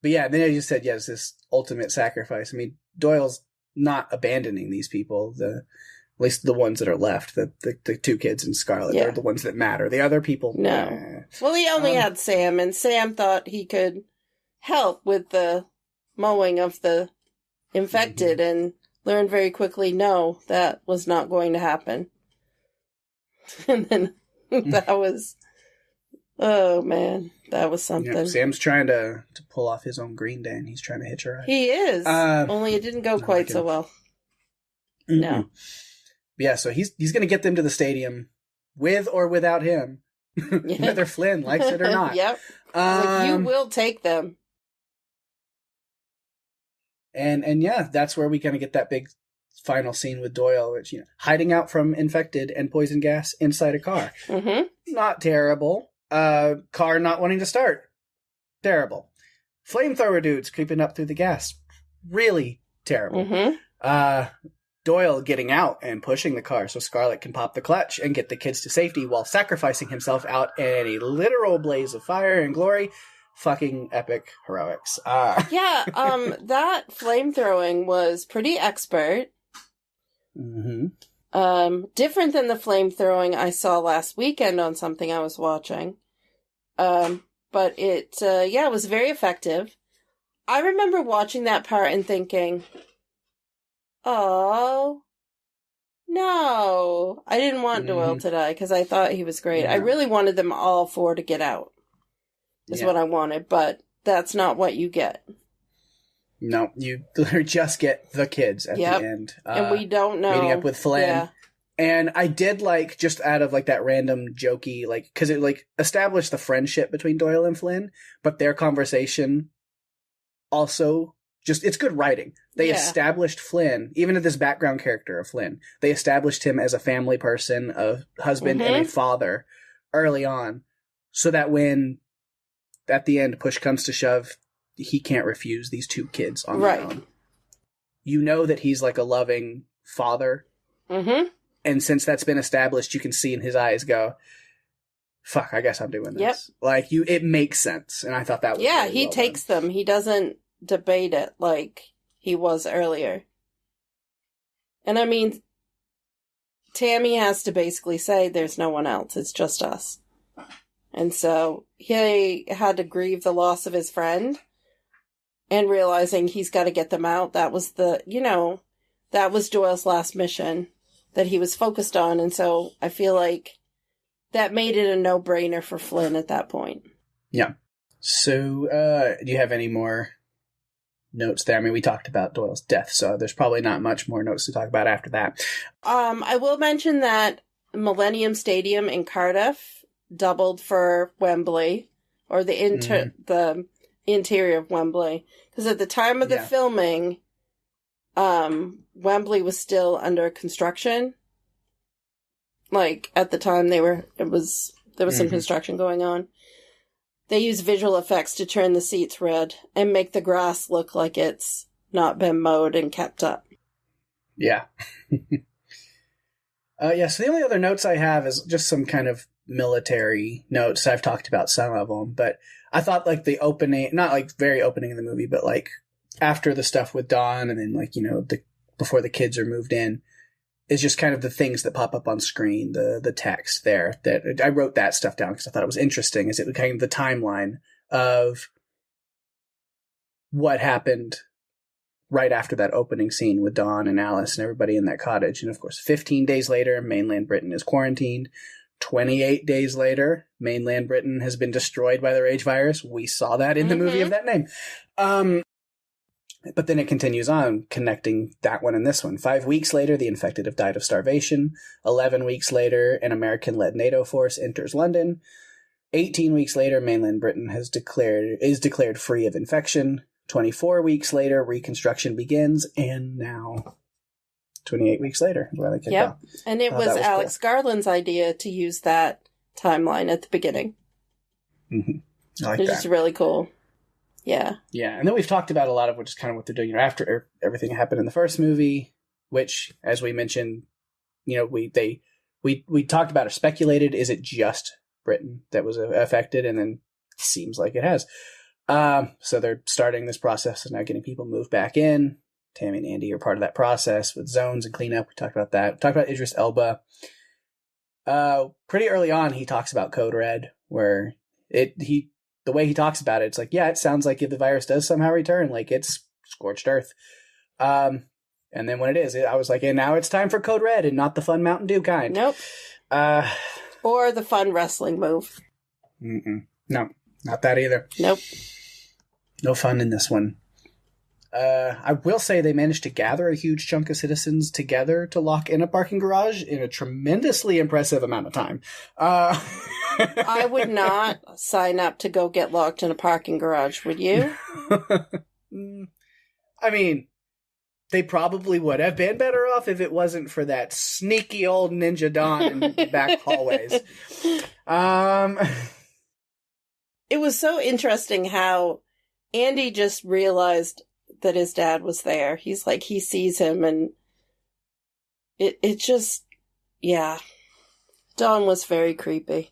yeah, then I just said, yes, this ultimate sacrifice. I mean, Doyle's not abandoning these people. At least the ones that are left, the two kids and Scarlett, they're the ones that matter. The other people, no. Well, he only had Sam, and Sam thought he could help with the mowing of the infected, and learned very quickly, no, that was not going to happen. And then that was, oh man, that was something. Yeah, Sam's trying to pull off his own Green Day, and he's trying to hitch a ride. He is, only it didn't go quite so well. No. Yeah, so he's going to get them to the stadium with or without him, whether Flynn likes it or not. Yep. You will take them. And yeah, that's where we kind of get that big final scene with Doyle, which, hiding out from infected and poison gas inside a car. Mm-hmm. Not terrible. Car not wanting to start. Terrible. Flamethrower dudes creeping up through the gas. Really terrible. Mm-hmm. Doyle getting out and pushing the car so Scarlett can pop the clutch and get the kids to safety while sacrificing himself out in a literal blaze of fire and glory. Fucking epic heroics. Yeah, that flamethrowing was pretty expert. Mm-hmm. Different than the flamethrowing I saw last weekend on something I was watching. But it was very effective. I remember watching that part and thinking, oh, no. I didn't want Doyle to die because I thought he was great. Yeah. I really wanted them all four to get out. Is what I wanted, but that's not what you get. No, you literally just get the kids at the end. And we don't know. Meeting up with Flynn. Yeah. And I did like, just out of like that random jokey, like, because it like established the friendship between Doyle and Flynn, but their conversation also just, it's good writing. They established Flynn, even at this background character of Flynn, they established him as a family person, a husband and a father early on, so that when at the end push comes to shove, he can't refuse these two kids on their own. You know that he's like a loving father. Mm-hmm. And since that's been established, you can see in his eyes go, fuck, I guess I'm doing this. Yep. Like, it makes sense. And I thought that was really he takes them. He doesn't debate it like he was earlier. And I mean, Tammy has to basically say there's no one else. It's just us. And so he had to grieve the loss of his friend and realizing he's got to get them out. That was that was Doyle's last mission that he was focused on. And so I feel like that made it a no-brainer for Flynn at that point. Yeah. So, do you have any more notes there? I mean, we talked about Doyle's death, so there's probably not much more notes to talk about after that. I will mention that Millennium Stadium in Cardiff doubled for Wembley, or the interior of Wembley. Because at the time of the filming, Wembley was still under construction. Like, at the time there was some construction going on. They use visual effects to turn the seats red and make the grass look like it's not been mowed and kept up. Yeah. So the only other notes I have is just some kind of military notes. I've talked about some of them, but I thought like the opening, not like very opening of the movie, but like after the stuff with Dawn and then like, before the kids are moved in, is just kind of the things that pop up on screen, the text there. That I wrote that stuff down because I thought it was interesting. Is it kind of the timeline of what happened right after that opening scene with Dawn and Alice and everybody in that cottage. And of course, 15 days later, mainland Britain is quarantined. 28 days later, mainland Britain has been destroyed by the rage virus. We saw that in the movie of that name. But then it continues on, connecting that one and this one. 5 weeks later, the infected have died of starvation. 11 weeks later, an American-led NATO force enters London. 18 weeks later, mainland Britain is declared free of infection. 24 weeks later, reconstruction begins. And now, 28 weeks later, is where they kicked off. And it was Alex Garland's idea to use that timeline at the beginning. Mm-hmm. I like that. Which is really cool. Yeah. Yeah. And then we've talked about a lot of which is kind of what they're doing after everything happened in the first movie, which, as we mentioned, we talked about or speculated, is it just Britain that was affected? And then it seems like it has. So they're starting this process of now getting people moved back in. Tammy and Andy are part of that process with zones and cleanup. We talked about that. We talked about Idris Elba. Pretty early on, he talks about Code Red, where the way he talks about it, it's like, it sounds like if the virus does somehow return, like it's scorched earth. And then when it is, I was like, and now it's time for Code Red and not the fun Mountain Dew kind. Nope. Or the fun wrestling move. No, not that either. Nope. No fun in this one. I will say they managed to gather a huge chunk of citizens together to lock in a parking garage in a tremendously impressive amount of time. I would not sign up to go get locked in a parking garage, would you? I mean, they probably would have been better off if it wasn't for that sneaky old Ninja Don in the back hallways. It was so interesting how Andy just realized that his dad was there. He's like, he sees him and it just, Dawn was very creepy.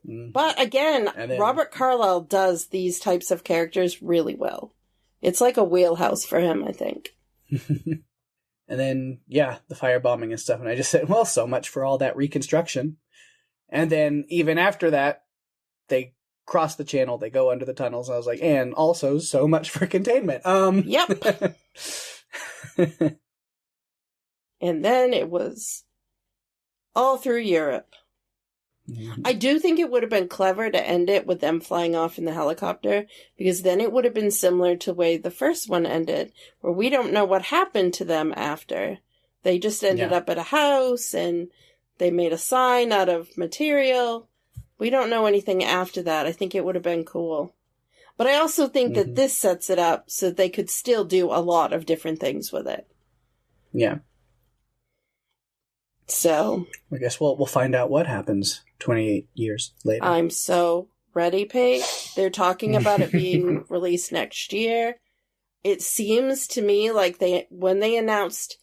But again, Robert Carlyle does these types of characters really well. It's like a wheelhouse for him, I think. And then, the firebombing and stuff. And I just said, well, so much for all that reconstruction. And then even after that, they cross the channel, they go under the tunnels. I was like, and also so much for containment. Yep. And then it was all through Europe. I do think it would have been clever to end it with them flying off in the helicopter, because then it would have been similar to the way the first one ended, where we don't know what happened to them after. They just ended up at a house, and they made a sign out of material. We don't know anything after that. I think it would have been cool. But I also think that this sets it up so they could still do a lot of different things with it. Yeah. So I guess we'll find out what happens 28 years later. I'm so ready, Pake. They're talking about it being released next year. It seems to me like when they announced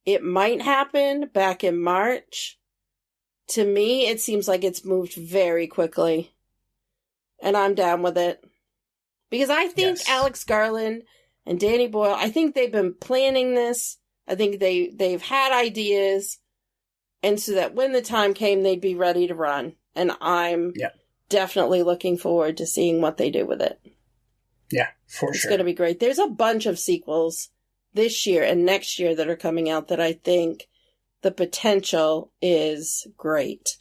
it might happen back in March, to me it seems like it's moved very quickly. And I'm down with it. Because I think Alex Garland and Danny Boyle, I think they've been planning this. I think they've had ideas. And so that when the time came, they'd be ready to run. And I'm definitely looking forward to seeing what they do with it. Yeah, for sure. It's going to be great. There's a bunch of sequels this year and next year that are coming out that I think the potential is great.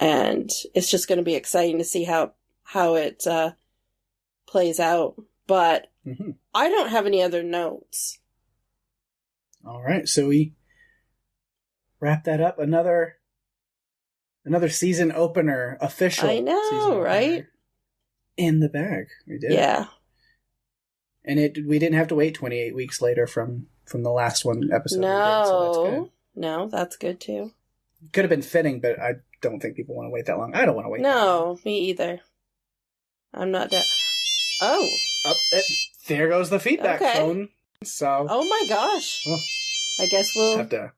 And it's just going to be exciting to see how it plays out. But I don't have any other notes. All right, so we wrap that up. Another season opener, official. I know, right? In the bag. We did. Yeah. And we didn't have to wait 28 weeks later from the last episode. No. No, that's good too. Could have been fitting, but I don't think people want to wait that long. I don't want to wait that long. No, me either. I'm not that. Oh. There goes the feedback phone. So. Oh my gosh. Well, I guess we'll have to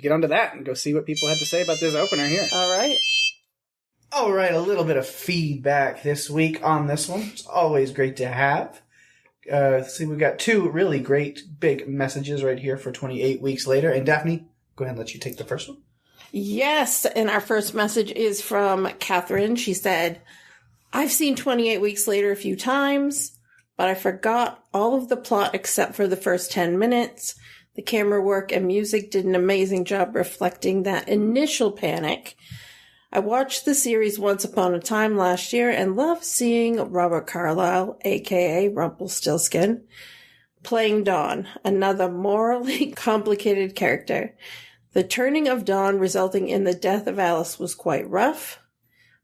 get onto that and go see what people had to say about this opener here. All right, a little bit of feedback this week on this one. It's always great to have. See, we've got two really great big messages right here for 28 weeks later. And Daphne, go ahead and let you take the first one. Yes, and our first message is from Catherine. She said, I've seen 28 Weeks Later a few times, but I forgot all of the plot except for the first 10 minutes. The camera work and music did an amazing job reflecting that initial panic. I watched the series once upon a time last year and loved seeing Robert Carlyle, a.k.a. Rumpelstiltskin, playing Dawn, another morally complicated character. The turning of Dawn resulting in the death of Alice was quite rough,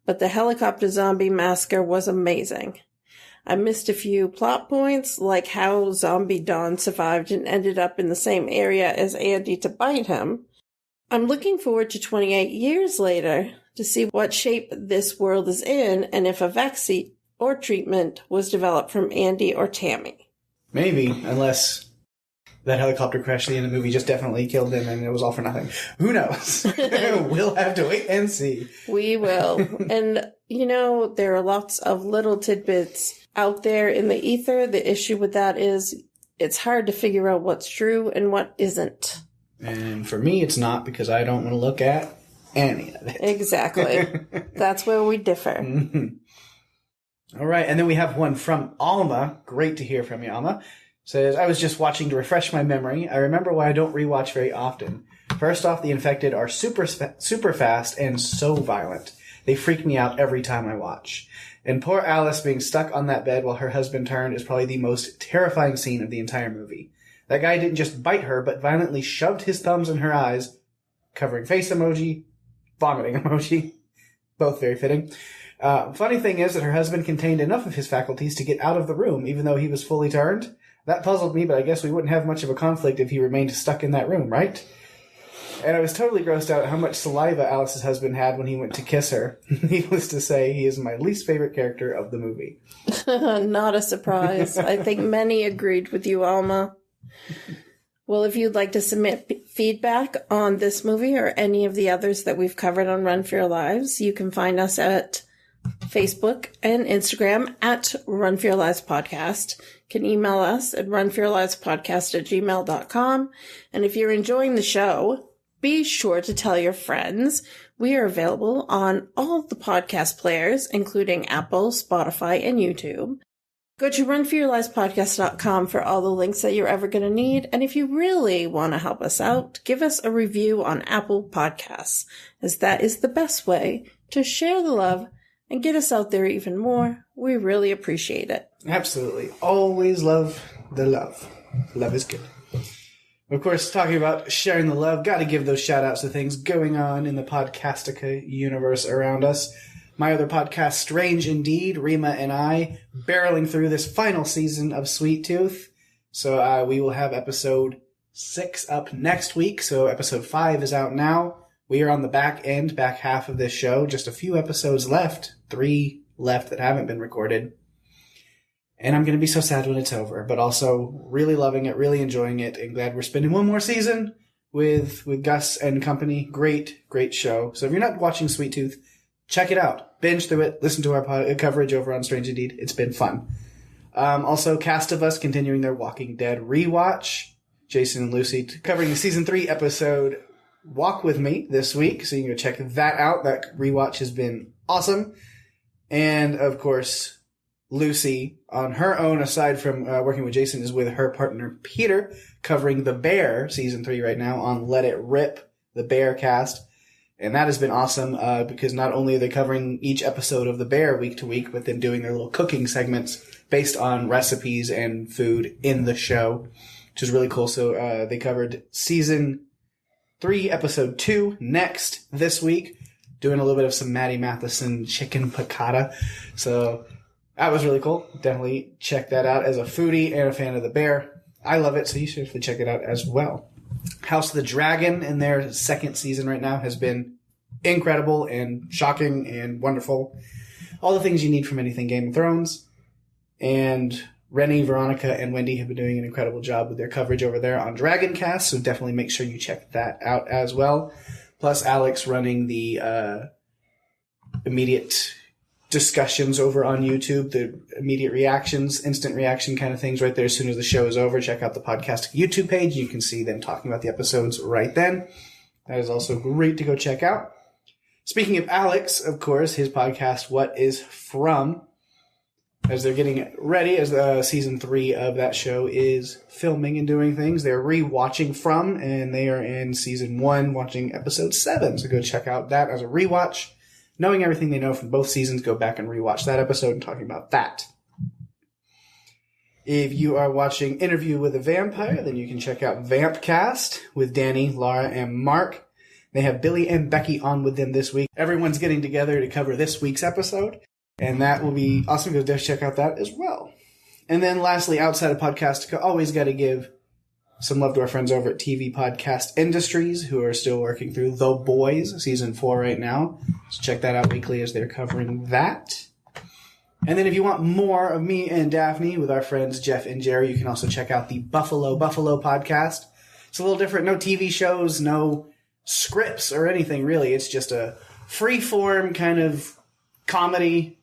but the helicopter zombie massacre was amazing. I missed a few plot points, like how zombie Dawn survived and ended up in the same area as Andy to bite him. I'm looking forward to 28 years later to see what shape this world is in and if a vaccine or treatment was developed from Andy or Tammy. Maybe, unless that helicopter crash at the end of the movie just definitely killed him and it was all for nothing. Who knows? We'll have to wait and see. We will. And, there are lots of little tidbits out there in the ether. The issue with that is it's hard to figure out what's true and what isn't. And for me, it's not, because I don't want to look at any of it. Exactly. That's where we differ. Mm-hmm. All right. And then we have one from Alma. Great to hear from you, Alma. Says, I was just watching to refresh my memory. I remember why I don't rewatch very often. First off, the infected are super fast and so violent. They freak me out every time I watch. And poor Alice being stuck on that bed while her husband turned is probably the most terrifying scene of the entire movie. That guy didn't just bite her, but violently shoved his thumbs in her eyes, covering face emoji, vomiting emoji. Both very fitting. Funny thing is that her husband contained enough of his faculties to get out of the room, even though he was fully turned. That puzzled me, but I guess we wouldn't have much of a conflict if he remained stuck in that room, right? And I was totally grossed out at how much saliva Alice's husband had when he went to kiss her. Needless to say, he is my least favorite character of the movie. Not a surprise. I think many agreed with you, Alma. Well, if you'd like to submit feedback on this movie or any of the others that we've covered on Run for Your Lives, you can find us at Facebook and Instagram at Run for Your Lives Podcast. You can email us at runforyourlivespodcast@gmail.com. And if you're enjoying the show, be sure to tell your friends. We are available on all the podcast players, including Apple, Spotify, and YouTube. Go to runforyourlivespodcast.com for all the links that you're ever going to need. And if you really want to help us out, give us a review on Apple Podcasts, as that is the best way to share the love and get us out there even more. We really appreciate it. Absolutely. Always love the love. Love is good. Of course, talking about sharing the love, got to give those shout-outs to things going on in the Podcastica universe around us. My other podcast, Strange Indeed, Rima and I, barreling through this final season of Sweet Tooth. So we will have episode 6 up next week. So episode 5 is out now. We are on the back half of this show. Just a few episodes left. 3 left that haven't been recorded. And I'm going to be so sad when it's over, but also really loving it, really enjoying it, and glad we're spending one more season with Gus and company. Great, great show. So if you're not watching Sweet Tooth, check it out. Binge through it. Listen to our coverage over on Strange Indeed. It's been fun. Also, Cast of Us continuing their Walking Dead rewatch. Jason and Lucy covering the season 3 episode Walk With Me this week, so you can go check that out. That rewatch has been awesome. And, of course, Lucy, on her own, aside from working with Jason, is with her partner Peter, covering The Bear, season 3 right now, on Let It Rip, the Bear cast. And that has been awesome, because not only are they covering each episode of The Bear week to week, but then doing their little cooking segments based on recipes and food in the show, which is really cool. So they covered season 3, episode 2 next this week, doing a little bit of some Maddie Matheson chicken piccata. So that was really cool. Definitely check that out as a foodie and a fan of The Bear. I love it, so you should definitely check it out as well. House of the Dragon in their 2nd season right now has been incredible and shocking and wonderful. All the things you need from anything Game of Thrones. And Rennie, Veronica, and Wendy have been doing an incredible job with their coverage over there on Dragoncast, so definitely make sure you check that out as well. Plus Alex running the immediate discussions over on YouTube, the immediate reactions, instant reaction kind of things right there as soon as the show is over. Check out the podcast YouTube page. You can see them talking about the episodes right then. That is also great to go check out. Speaking of Alex, of course, his podcast, What Is From, as they're getting ready, as season 3 of that show is filming and doing things, they're re-watching From, and they are in season 1 watching episode 7. So go check out that as a rewatch. Knowing everything they know from both seasons, go back and rewatch that episode and talking about that. If you are watching Interview with a Vampire, then you can check out Vampcast with Danny, Laura, and Mark. They have Billy and Becky on with them this week. Everyone's getting together to cover this week's episode, and that will be awesome. Go check out that as well. And then lastly, outside of podcast, always got to give some love to our friends over at TV Podcast Industries, who are still working through The Boys, season 4 right now. So check that out weekly as they're covering that. And then if you want more of me and Daphne with our friends Jeff and Jerry, you can also check out the Buffalo podcast. It's a little different. No TV shows, no scripts or anything, really. It's just a free-form kind of comedy,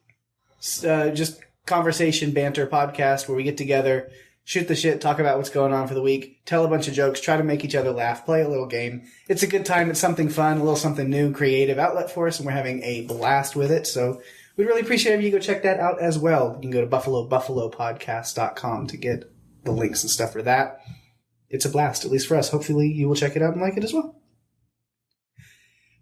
just conversation, banter podcast where we get together, shoot the shit, talk about what's going on for the week, tell a bunch of jokes, try to make each other laugh, play a little game. It's a good time. It's something fun, a little something new, creative outlet for us, and we're having a blast with it. So we'd really appreciate it if you go check that out as well. You can go to buffalopodcast.com to get the links and stuff for that. It's a blast, at least for us. Hopefully you will check it out and like it as well.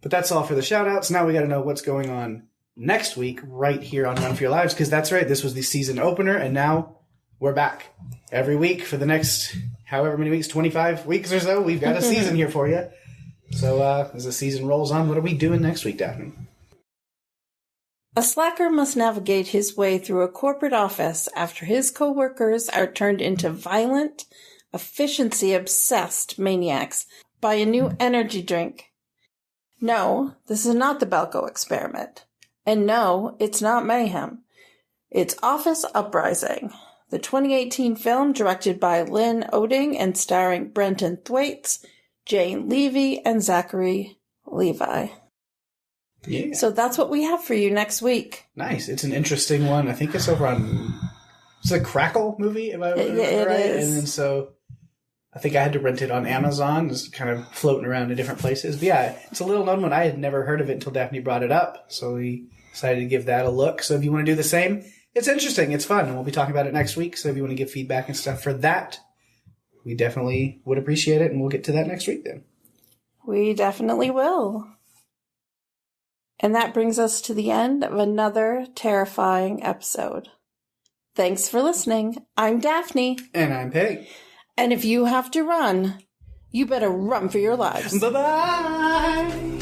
But that's all for the shout-outs. Now we got to know what's going on next week right here on Run For Your Lives, because that's right, this was the season opener, and now we're back every week for the next however many weeks, 25 weeks or so. We've got a season here for you. So as the season rolls on, what are we doing next week, Daphne? A slacker must navigate his way through a corporate office after his coworkers are turned into violent, efficiency-obsessed maniacs by a new energy drink. No, this is not the Belko experiment. And no, it's not mayhem. It's Office Uprising, the 2018 film directed by Lynn Oding and starring Brenton Thwaites, Jane Levy, and Zachary Levi. Yeah. So that's what we have for you next week. Nice. It's an interesting one. I think it's over on... It's a Crackle movie, if I remember right. Is. And then so I think I had to rent it on Amazon. It's kind of floating around in different places. But yeah, it's a little known one. I had never heard of it until Daphne brought it up. So we decided to give that a look. So if you want to do the same, it's interesting. It's fun. And we'll be talking about it next week. So if you want to give feedback and stuff for that, we definitely would appreciate it. And we'll get to that next week then. We definitely will. And that brings us to the end of another terrifying episode. Thanks for listening. I'm Daphne. And I'm Peg. And if you have to run, you better run for your lives. Bye-bye.